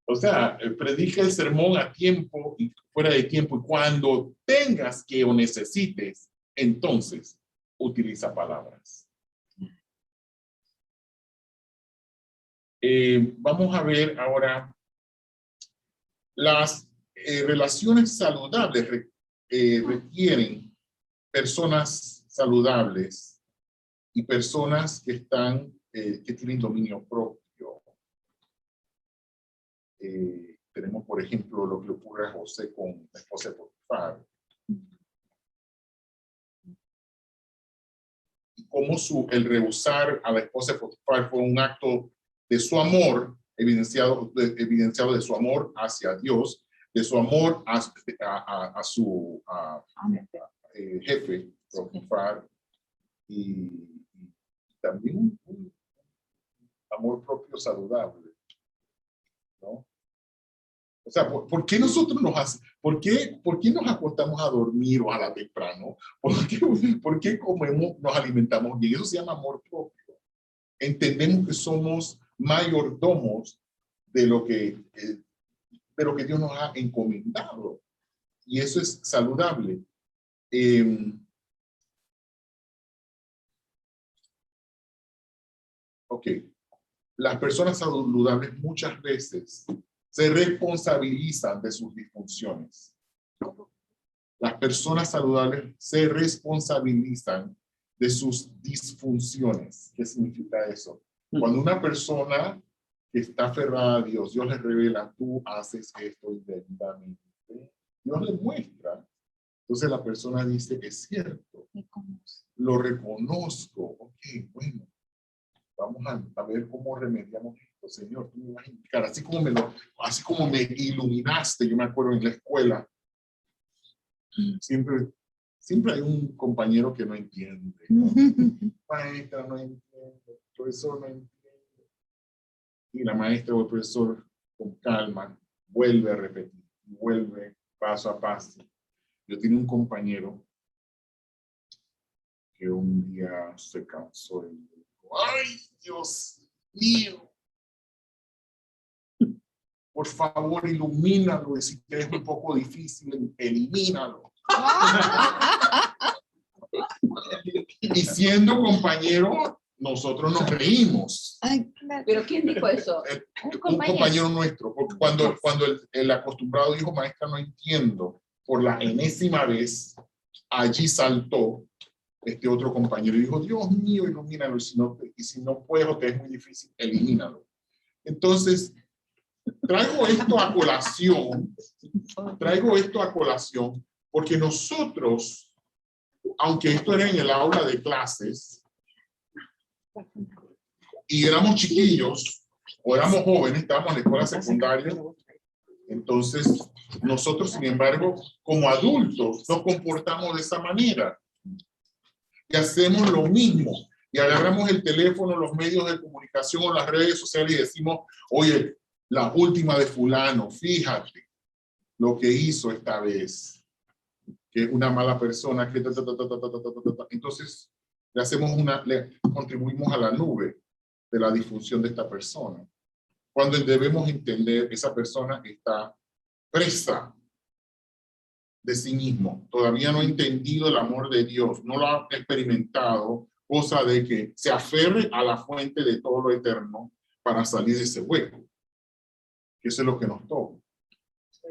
O sea, predica el sermón a tiempo y fuera de tiempo, y cuando tengas que o necesites, entonces utiliza palabras. Vamos a ver ahora las relaciones saludables requieren personas saludables y personas que que tienen dominio propio. Tenemos, por ejemplo, lo que ocurre a José con la esposa de Potifar. Y cómo el rehusar a la esposa de Potifar fue un acto de su amor, evidenciado de su amor hacia Dios, de su amor a su jefe, Potifar, y también amor propio saludable, ¿no? O sea, ¿por qué nosotros por qué nos acostamos a dormir o a la temprano? ¿Por qué comemos, nos alimentamos bien? Eso se llama amor propio. Entendemos que somos mayordomos de lo que Dios nos ha encomendado. Y eso es saludable. Ok. Las personas saludables muchas veces se responsabilizan de sus disfunciones. Las personas saludables se responsabilizan de sus disfunciones. ¿Qué significa eso? Cuando una persona que está aferrada a Dios, Dios le revela, tú haces esto indebidamente. Dios le muestra. Entonces la persona dice, es cierto, lo reconozco. Ok, bueno, vamos a ver cómo remediamos esto, Señor. Tú me vas a indicar, así como me iluminaste. Yo me acuerdo en la escuela, siempre hay un compañero que no entiende, ¿no? Maestra no entiende, profesor no entiende. Y la maestra o el profesor con calma vuelve a repetir, vuelve paso a paso. Yo tenía un compañero que un día se cansó y dijo, ¡ay, Dios mío! Por favor, ilumínalo. Y si es un poco difícil, elimínalo. Y siendo compañero, nosotros nos reímos. ¿Pero quién dijo eso? Un compañero nuestro. Porque cuando el acostumbrado dijo, maestra, no entiendo, por la enésima vez, allí saltó este otro compañero y dijo, Dios mío, ilumínalo. Y si no puedes o te es muy difícil, elimínalo. Entonces, traigo esto a colación porque nosotros, aunque esto era en el aula de clases y éramos chiquillos o éramos jóvenes, estábamos en la escuela secundaria, entonces nosotros, sin embargo, como adultos nos comportamos de esa manera y hacemos lo mismo y agarramos el teléfono, los medios de comunicación o las redes sociales y decimos, oye, la última de fulano, fíjate lo que hizo esta vez, que es una mala persona, que entonces le contribuimos a la nube de la disfunción de esta persona. Cuando debemos entender, esa persona está presa de sí mismo, todavía no ha entendido el amor de Dios, no lo ha experimentado, cosa de que se aferre a la fuente de todo lo eterno para salir de ese hueco. Eso es lo que nos toca.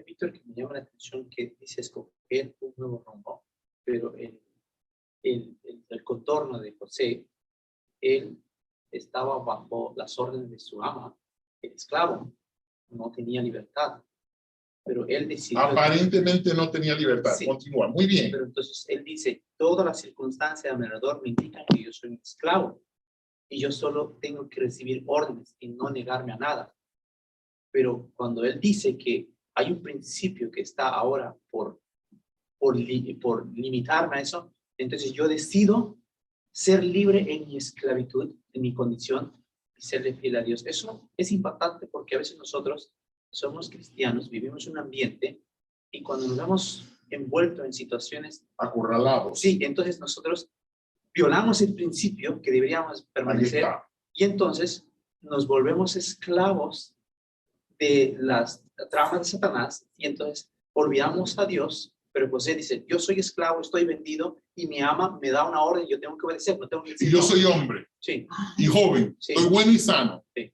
Víctor, que me llama la atención que dice escoger un nuevo rumbo, pero el contorno de José, él estaba bajo las órdenes de su ama, el esclavo, no tenía libertad, pero él decidió... Aparentemente no tenía libertad, sí. Continúa, muy bien. Pero entonces él dice, todas las circunstancias alrededor me indican que yo soy un esclavo, y yo solo tengo que recibir órdenes y no negarme a nada. Pero cuando él dice que hay un principio que está ahora por limitarme a eso, entonces yo decido ser libre en mi esclavitud, en mi condición, y serle fiel a Dios. Eso es impactante porque a veces nosotros somos cristianos, vivimos en un ambiente, y cuando nos vemos envueltos en situaciones... acorralados. Sí, entonces nosotros violamos el principio que deberíamos permanecer, y entonces nos volvemos esclavos de las tramas de Satanás, y entonces olvidamos a Dios. Pero José dice, yo soy esclavo, estoy vendido, y mi ama me da una orden, yo tengo que obedecer, no tengo que decir. Y yo soy hombre, sí. Y joven, sí. Estoy bueno y sano. Sí.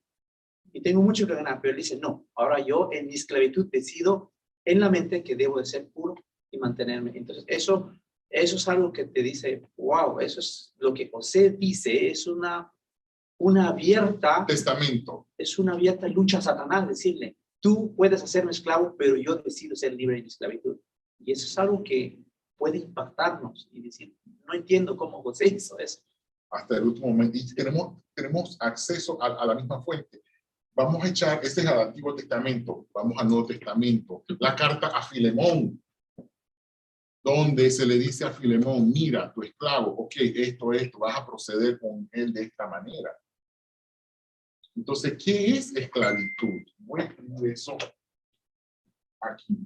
Y tengo mucho que ganar, pero él dice, no, ahora yo en mi esclavitud decido en la mente que debo de ser puro y mantenerme. Entonces eso es algo que te dice, wow, eso es lo que José dice, es una abierta... testamento. Es una abierta lucha a Satanás, decirle, tú puedes hacerme esclavo, pero yo decido ser libre de mi esclavitud. Y eso es algo que puede impactarnos y decir, no entiendo cómo José hizo eso. Hasta el último momento. Y tenemos acceso a la misma fuente. Vamos a echar, ese es el Antiguo Testamento, vamos al Nuevo Testamento. La carta a Filemón, donde se le dice a Filemón, mira, tu esclavo, ok, esto, vas a proceder con él de esta manera. Entonces, ¿qué es esclavitud? Voy a escribir eso aquí.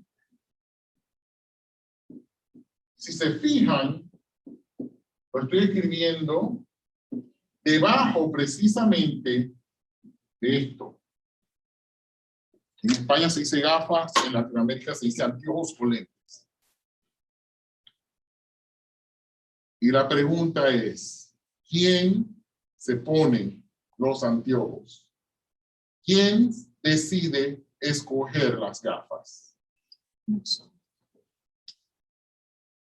Si se fijan, lo estoy escribiendo debajo precisamente de esto. En España se dice gafas, en Latinoamérica se dice anteojos o lentes. Y la pregunta es, ¿quién se pone los anteojos? ¿Quién decide escoger las gafas?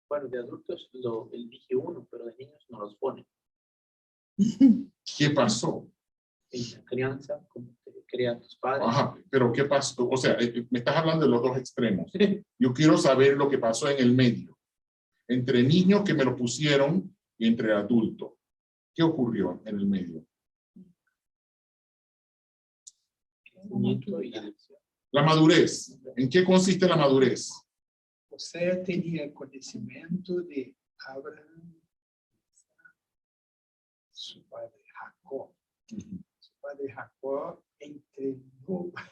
Bueno, de adultos lo elige uno, pero de niños no los pone. ¿Qué pasó? En la crianza, como te crean tus padres. Ajá, pero ¿qué pasó? O sea, me estás hablando de los dos extremos. Yo quiero saber lo que pasó en el medio. Entre niños que me lo pusieron y entre adultos. ¿Qué ocurrió en el medio? Nieto y elección. La madurez. ¿En qué consiste la madurez? José tenía conocimiento de Abraham, su padre Jacob. Su padre Jacob entrenó a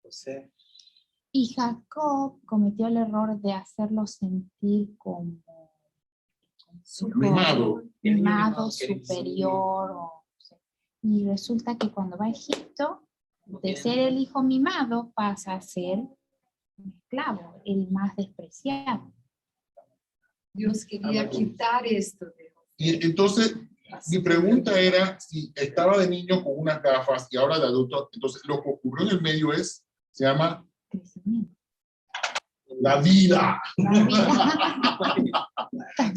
José. Y Jacob cometió el error de hacerlo sentir como Mimado. mimado, que era superior. Y resulta que cuando va a Egipto, de ser el hijo mimado, pasa a ser un esclavo, el más despreciado. Dios quería quitar esto de Y entonces, mi pregunta era si estaba de niño con unas gafas y ahora de adulto. Entonces, lo que ocurrió en el medio se llama Crecimiento. la vida.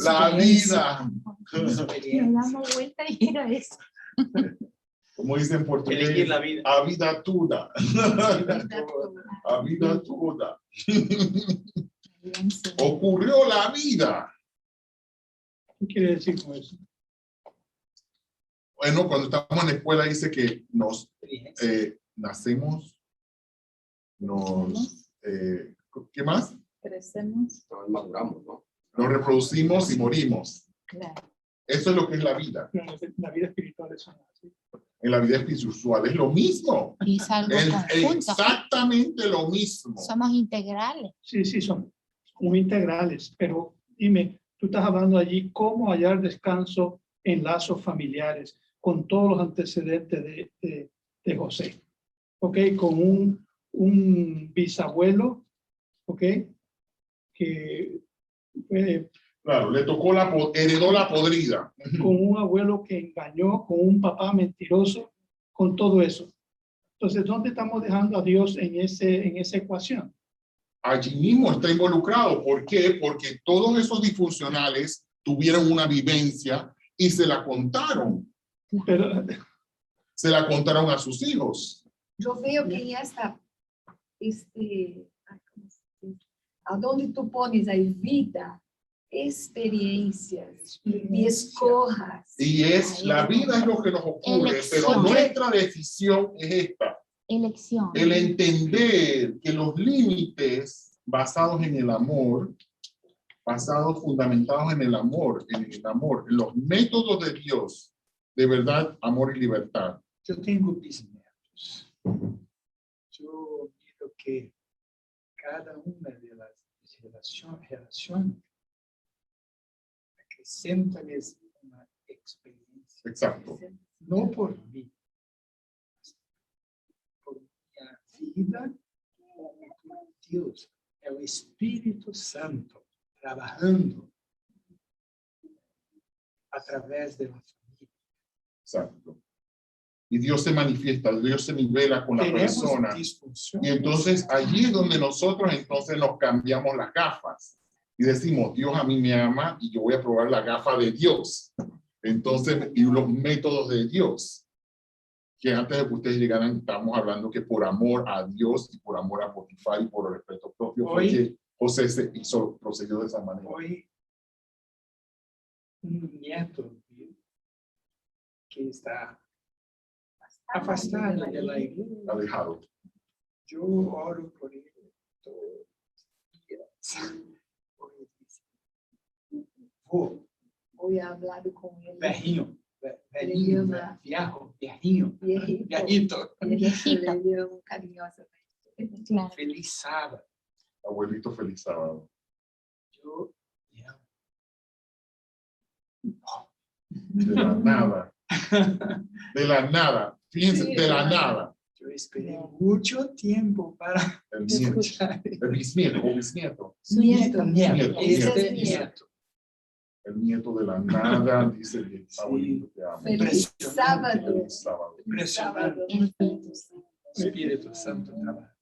La vida. Nos damos vuelta y era eso. Como dicen en portugués, Elegir la vida. a vida toda. A vida toda. Ocurrió la vida. ¿Qué quiere decir con eso? Bueno, cuando estamos en la escuela dice que nos nacemos, ¿qué más? Crecemos. Nos maduramos, ¿no? Nos reproducimos y morimos. Claro. Eso es lo que es la vida. La vida espiritual es así. En la vida espiritual es lo mismo. Es algo Es conjunto. exactamente lo mismo. Somos integrales. Sí, son muy integrales, pero dime, tú estás hablando allí cómo hallar descanso en lazos familiares con todos los antecedentes de José, ¿ok? Con un bisabuelo, ¿ok? Que Claro, le tocó heredó la podrida. con un abuelo que engañó, con un papá mentiroso, con todo eso. Entonces, ¿dónde estamos dejando a Dios en esa ecuación? Allí mismo está involucrado. ¿Por qué? Porque todos esos disfuncionales tuvieron una vivencia y se la contaron. Pero, Se la contaron a sus hijos. Yo veo que en esta, a donde tú pones ahí vida, experiencias y escojas. Y la vida es lo que nos ocurre, pero Elección. nuestra decisión es esta. Elección. El entender que los límites basados en el amor, fundamentados en el amor, en los métodos de Dios, de verdad, amor y libertad. Yo tengo bisnietos. Yo miro que cada una de las relaciones acrescenta-les una experiencia. Exacto. No por mí, por mi vida con Dios, el Espíritu Santo trabajando a través de la familia. Exacto. Y Dios se manifiesta, Dios se nivela con la Tenemos persona. disfunción. Y entonces allí es donde nosotros entonces nos cambiamos las gafas. Y decimos, Dios a mí me ama y yo voy a probar la gafa de Dios. Entonces, y los métodos de Dios. Que antes de que ustedes llegaran, estamos hablando que por amor a Dios y por amor a Potifar y por respeto propio, fue que José procedió de esa manera. Hoy, un nieto que está afastado de la iglesia, Alejado. yo oro por él todos los días. Porque dice, Voy a hablar con él. velhinho, velhinho, viejinho, viejito. Viejito. Le dio cariñosamente. Claro. Feliz sábado. Abuelito, feliz sábado. Yo, ya. De la nada. De la nada. Fíjense, Sí, de la nada. Yo esperé mucho tiempo para El nieto. escuchar. El bisnieto o bisnieto. Nieto. Nieto. Este Nieto. nieto. El nieto de la nada, dice el abuelito, te amo. Feliz sábado. Feliz sábado. Impresionante. Sábado. Espíritu Santo trabaja.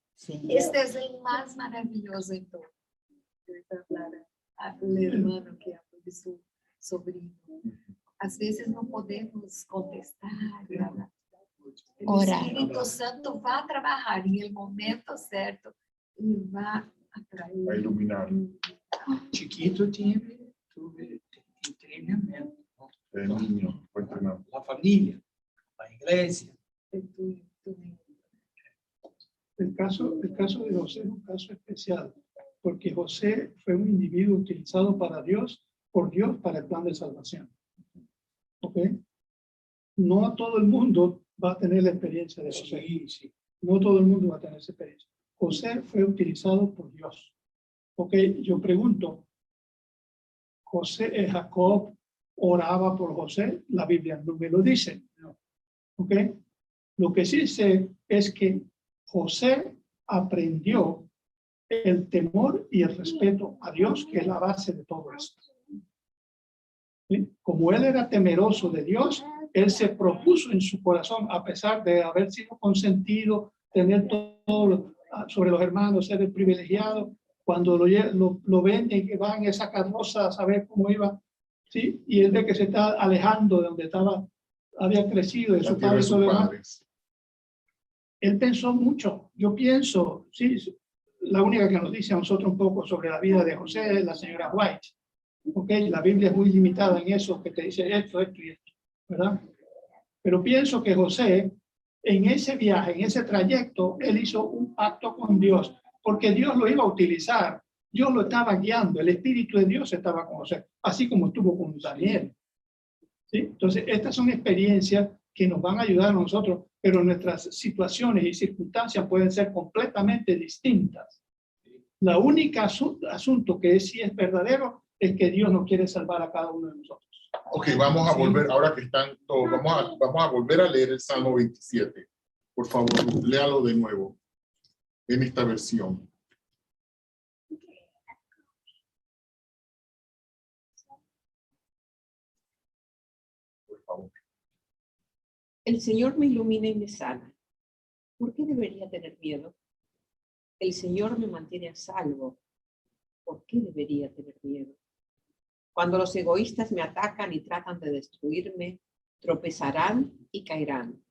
Este es el más maravilloso en todo. Ahorita hablar al hermano que habla de su sobrino. Às vezes não podemos contestar, ¿verdad? O Orar. Espírito Santo vai trabalhar em el momento certo e vai atrair. Va a iluminar. Chiquito tuve entrenamiento. ¿no? El niño fue entrenado. La familia, la iglesia. El caso de José es un caso especial, porque José fue un individuo utilizado por Dios para el plan de salvación. ¿Ok? No a todo el mundo va a tener la experiencia de José. Sí, sí. No todo el mundo va a tener esa experiencia. José fue utilizado por Dios. ¿Ok? Yo pregunto, Jacob oraba por José, la Biblia no me lo dice. No. ¿Ok? Lo que sí sé es que José aprendió el temor y el respeto a Dios, que es la base de todo esto. ¿Sí? Como él era temeroso de Dios, él se propuso en su corazón, a pesar de haber sido consentido, tener todo sobre los hermanos, ser el privilegiado, cuando lo ven y que van en esa carroza a saber cómo iba, ¿sí? Y él ve que se está alejando de donde había crecido, de La su tierra padre de y sus todo lo demás. padres. Él pensó mucho. Yo pienso, sí, la única que nos dice a nosotros un poco sobre la vida de José es la señora White. ¿Ok? La Biblia es muy limitada en eso, que te dice esto y esto, ¿verdad? Pero pienso que José, en ese viaje, en ese trayecto, él hizo un pacto con Dios, porque Dios lo iba a utilizar. Dios lo estaba guiando, el Espíritu de Dios estaba con José, así como estuvo con Daniel. ¿Sí? Entonces, estas son experiencias que nos van a ayudar a nosotros, pero nuestras situaciones y circunstancias pueden ser completamente distintas. La única asunto que sí es verdadero es que Dios nos quiere salvar a cada uno de nosotros. Ok, vamos a volver, ahora que están todos, vamos a volver a leer el Salmo 27. Por favor, léalo de nuevo en esta versión. Por favor. El Señor me ilumina y me sana. ¿Por qué debería tener miedo? El Señor me mantiene a salvo. ¿Por qué debería tener miedo? Cuando los egoístas me atacan y tratan de destruirme, tropezarán y caerán.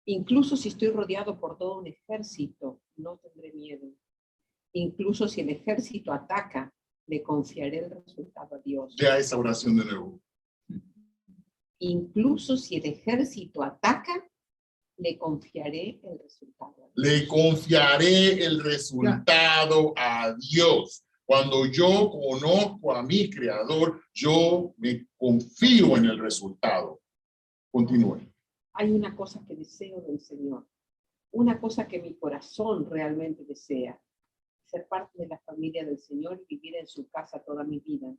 Incluso si estoy rodeado por todo un ejército, no tendré miedo. Incluso si el ejército ataca, le confiaré el resultado a Dios. Lea esa oración de nuevo. Incluso si el ejército ataca, le confiaré el resultado a Dios. Le confiaré el resultado a Dios. Cuando yo conozco a mi Creador, yo me confío en el resultado. Continúe. Hay una cosa que deseo del Señor, una cosa que mi corazón realmente desea, ser parte de la familia del Señor y vivir en su casa toda mi vida,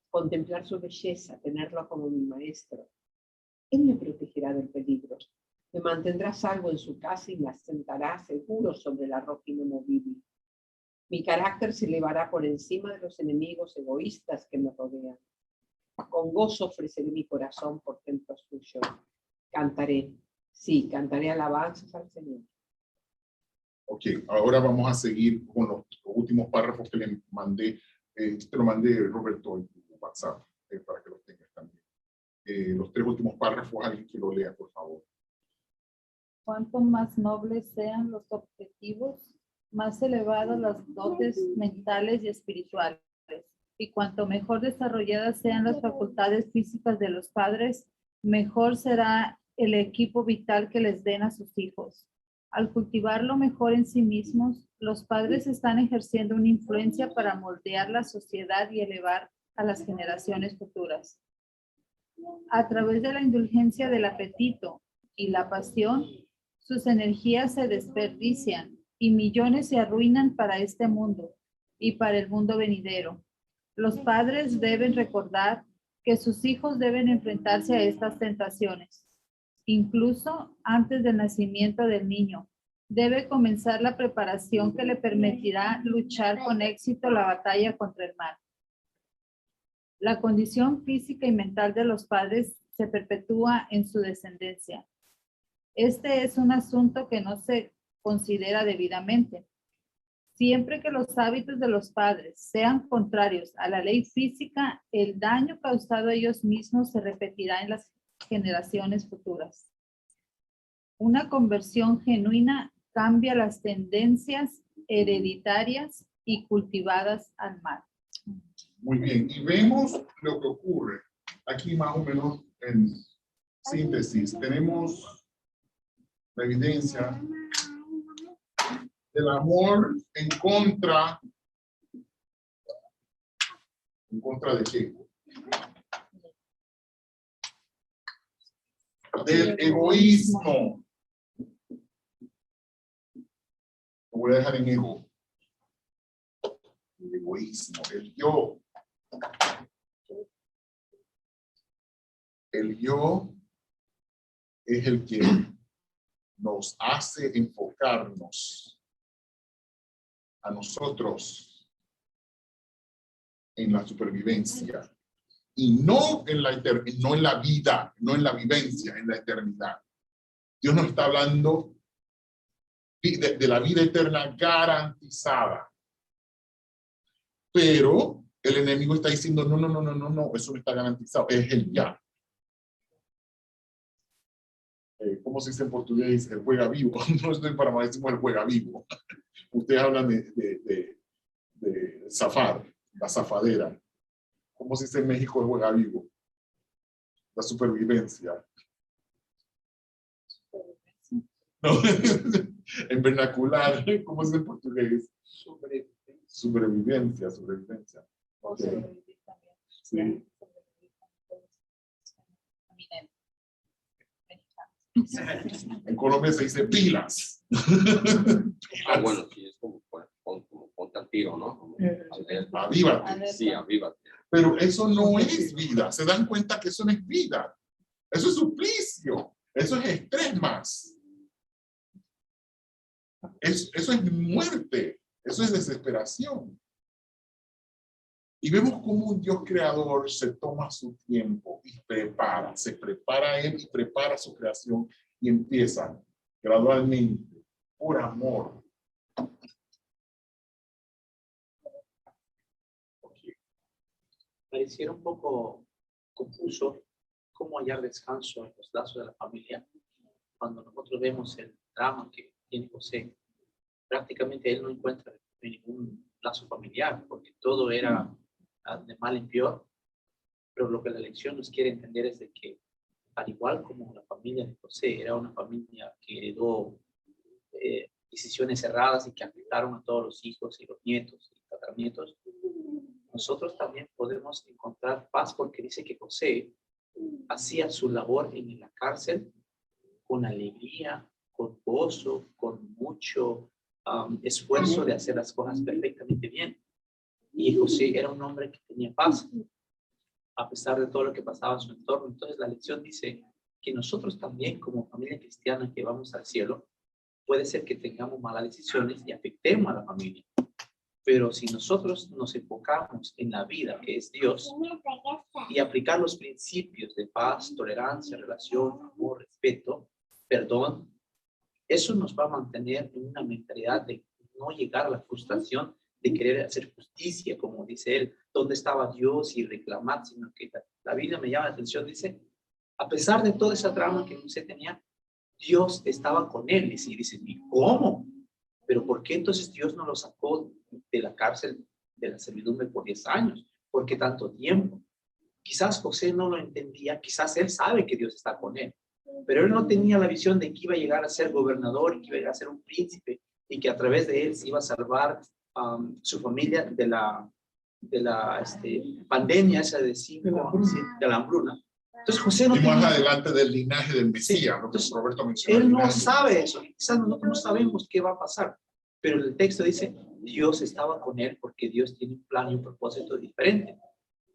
contemplar su belleza, tenerlo como mi maestro. Él me protegerá del peligro, me mantendrá salvo en su casa y me asentará seguro sobre la roca inamovible. Mi carácter se elevará por encima de los enemigos egoístas que me rodean. Con gozo ofreceré mi corazón por templo suyo. Cantaré, sí, cantaré alabanzas al Señor. Ok, ahora vamos a seguir con los últimos párrafos que le mandé. Te lo mandé, Roberto, en tu WhatsApp, para que los tengas también. Los 3 últimos párrafos, alguien que lo lea, por favor. Cuanto más nobles sean los objetivos, más elevadas las dotes mentales y espirituales, y cuanto mejor desarrolladas sean las facultades físicas de los padres, mejor será el equipo vital que les den a sus hijos. Al cultivar lo mejor en sí mismos, los padres están ejerciendo una influencia para moldear la sociedad y elevar a las generaciones futuras. A través de la indulgencia del apetito y la pasión, sus energías se desperdician y millones se arruinan para este mundo y para el mundo venidero. Los padres deben recordar que sus hijos deben enfrentarse a estas tentaciones. Incluso antes del nacimiento del niño, debe comenzar la preparación que le permitirá luchar con éxito la batalla contra el mal. La condición física y mental de los padres se perpetúa en su descendencia. Este es un asunto que no se considera debidamente. Siempre que los hábitos de los padres sean contrarios a la ley física, el daño causado a ellos mismos se repetirá en las generaciones futuras. Una conversión genuina cambia las tendencias hereditarias y cultivadas al mal. Muy bien, y vemos lo que ocurre. Aquí más o menos en síntesis, tenemos la evidencia del amor en contra de qué? Del egoísmo. Lo voy a dejar en ego. El egoísmo, el yo. El yo es el que nos hace enfocarnos a nosotros en la supervivencia y no en la vida, no en la vivencia, en la eternidad. Dios nos está hablando de la vida eterna garantizada. Pero el enemigo está diciendo, no, eso no está garantizado, es el ya. ¿Cómo se dice en portugués? El juega vivo. No estoy para más, decimos el juega vivo. Ustedes hablan de zafar, la zafadera. ¿Cómo se dice en México el juega vivo? La supervivencia. No. En vernacular, ¿cómo se dice en portugués? Sobrevivencia. Okay. Sí. En Colombia se dice pilas. Ah, bueno, sí, es como ponte al tiro, ¿no? Como, avívate. Sí, avívate. Pero eso no es vida. Se dan cuenta que eso no es vida. Eso es suplicio. Eso es estrés más. Eso es muerte. Eso es desesperación. Y vemos cómo un Dios creador se toma su tiempo y se prepara él y prepara su creación y empieza gradualmente, por amor. Pareciera un poco confuso cómo hallar descanso en los lazos de la familia. Cuando nosotros vemos el drama que tiene José, prácticamente él no encuentra ningún lazo familiar, porque todo era de mal en peor. Pero lo que la lección nos quiere entender es de que, al igual como la familia de José era una familia que heredó decisiones erradas y que afectaron a todos los hijos y los nietos y tataranietos, nosotros también podemos encontrar paz, porque dice que José hacía su labor en la cárcel con alegría, con gozo, con mucho esfuerzo de hacer las cosas perfectamente bien. Y José era un hombre que tenía paz, a pesar de todo lo que pasaba en su entorno. Entonces la lección dice que nosotros también, como familia cristiana que vamos al cielo, puede ser que tengamos malas decisiones y afectemos a la familia. Pero si nosotros nos enfocamos en la vida que es Dios y aplicar los principios de paz, tolerancia, relación, amor, respeto, perdón, eso nos va a mantener en una mentalidad de no llegar a la frustración de querer hacer justicia, como dice él, ¿dónde estaba Dios? Y reclamar, sino que la Biblia me llama la atención, dice, a pesar de toda esa trama que José tenía, Dios estaba con él. Y dice, ¿y cómo? ¿Pero por qué entonces Dios no lo sacó de la cárcel, de la servidumbre por 10 años? ¿Por qué tanto tiempo? Quizás José no lo entendía, quizás él sabe que Dios está con él, pero él no tenía la visión de que iba a llegar a ser gobernador y que iba a llegar a ser un príncipe y que a través de él se iba a salvar su familia de la pandemia esa de la hambruna. Entonces José no Y más tenía- adelante del linaje del Mesías, lo que Entonces, Roberto mencionó. él no linaje. sabe eso. Quizás nosotros no sabemos qué va a pasar. Pero el texto dice, Dios estaba con él porque Dios tiene un plan y un propósito diferente.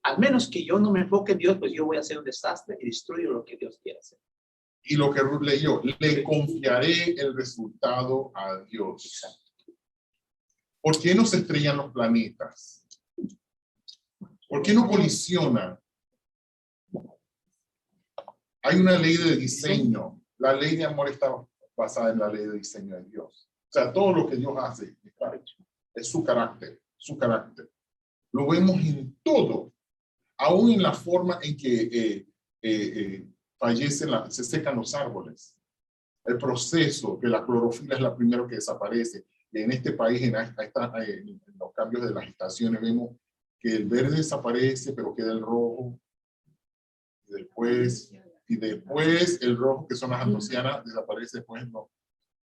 Al menos que yo no me enfoque en Dios, pues yo voy a hacer un desastre y destruyo lo que Dios quiere hacer. Y lo que Ruth leyó, le confiaré el resultado a Dios. ¿Por qué no se estrellan los planetas? ¿Por qué no colisionan? Hay una ley de diseño. La ley de amor está basada en la ley de diseño de Dios. O sea, todo lo que Dios hace es su carácter, su carácter. Lo vemos en todo, aún en la forma en que se secan los árboles. El proceso, que la clorofila es la primera que desaparece. Y en este país, en los cambios de las estaciones, vemos que el verde desaparece, pero queda el rojo. Y después el rojo, que son las antocianas, desaparece, después no,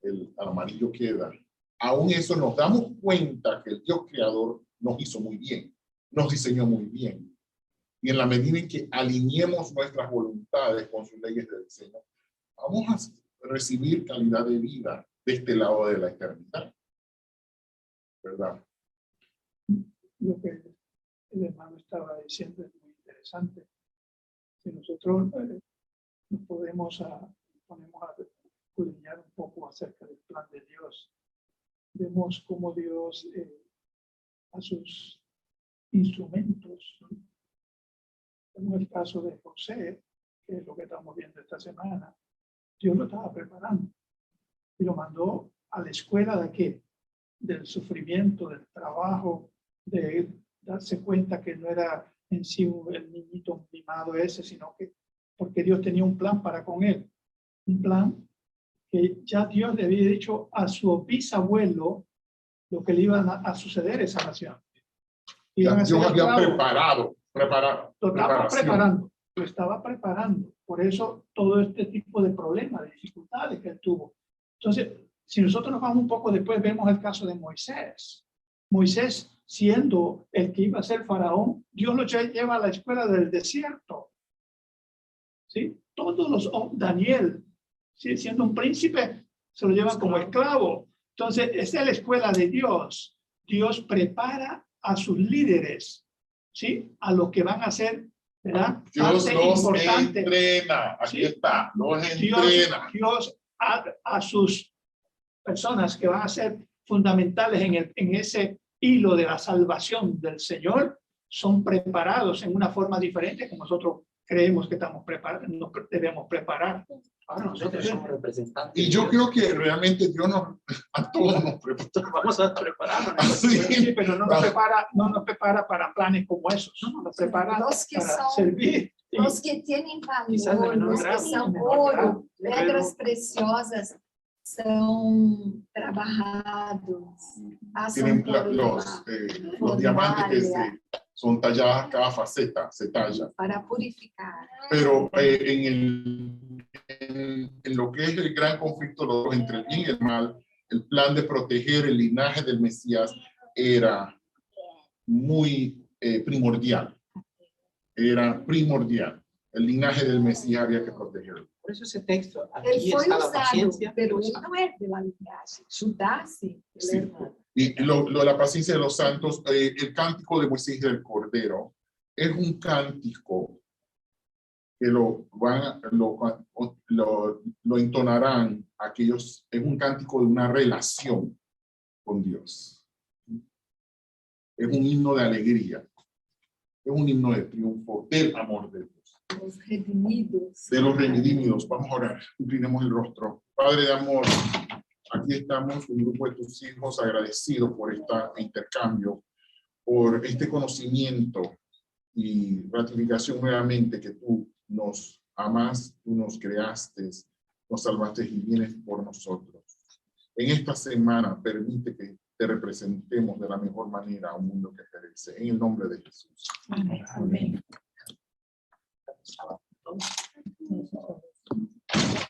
el amarillo queda. Aún eso nos damos cuenta que el Dios creador nos hizo muy bien, nos diseñó muy bien. Y en la medida en que alineemos nuestras voluntades con sus leyes de diseño, vamos a recibir calidad de vida de este lado de la eternidad. ¿Verdad? Lo que el hermano estaba diciendo es muy interesante. Si nosotros nos ponemos a escudriñar un poco acerca del plan de Dios, vemos cómo Dios a sus instrumentos, ¿no? Como el caso de José, que es lo que estamos viendo esta semana, Dios lo estaba preparando y lo mandó a la escuela de qué, del sufrimiento, del trabajo, de darse cuenta que no era en sí el niñito mimado ese, sino que porque Dios tenía un plan para con él, un plan que ya Dios le había dicho a su bisabuelo lo que le iba a suceder a esa nación. Iban a ser Dios había esclavos. preparación. Lo estaba preparando. Por eso todo este tipo de problemas, de dificultades que él tuvo. Entonces, si nosotros nos vamos un poco después, vemos el caso de Moisés. Moisés, siendo el que iba a ser faraón, Dios lo lleva a la escuela del desierto. ¿Sí? Todos los, Daniel, ¿sí? Siendo un príncipe, se lo llevan como esclavo. Entonces, esta es la escuela de Dios. Dios prepara a sus líderes, ¿sí? A lo que van a hacer, ¿verdad? Dios Parte los importante. entrena. Aquí ¿Sí? está, los entrena. Dios a sus personas que van a ser fundamentales en ese hilo de la salvación del Señor, son preparados en una forma diferente como nosotros creemos que estamos preparados, nos debemos preparar. Ahora nosotros somos representantes. Y yo creo que realmente Dios a todos nos prepara. Vamos a prepararnos. Sí, pero no nos prepara para planes como esos. Nos prepara Los que para son- servir. Sí. Los que tienen Quizás de valor, menor los que grado, são de menor grado. ouro, pedras preciosas, são trabalhados. Tienen los diamantes que son talladas, cada faceta se talla. Para purificar. Pero en lo que es el gran conflicto entre el bien y el mal, el plan de proteger el linaje del Mesías era muy primordial. Era primordial. El linaje del Mesías había que protegerlo. Por eso ese texto, Ele aquí foi está la usado, paciencia. pero ele não é de la linhagem. Judá-se, Sí. hermano. Y lo de la paciencia de los santos, el cántico de Moisés y del Cordero, es un cántico que lo entonarán aquellos, es un cántico de una relación con Dios. Es un himno de alegría, es un himno de triunfo del amor de Dios. Os redimidos. De los redimidos. Vamos a orar, inclinemos el rostro. Padre de amor, aquí estamos, un grupo de tus hijos agradecidos por este intercambio, por este conocimiento y ratificación nuevamente que tú nos amas, tú nos creaste, nos salvaste y vienes por nosotros. En esta semana permite que te representemos de la mejor manera a un mundo que perece. En el nombre de Jesús. Amén.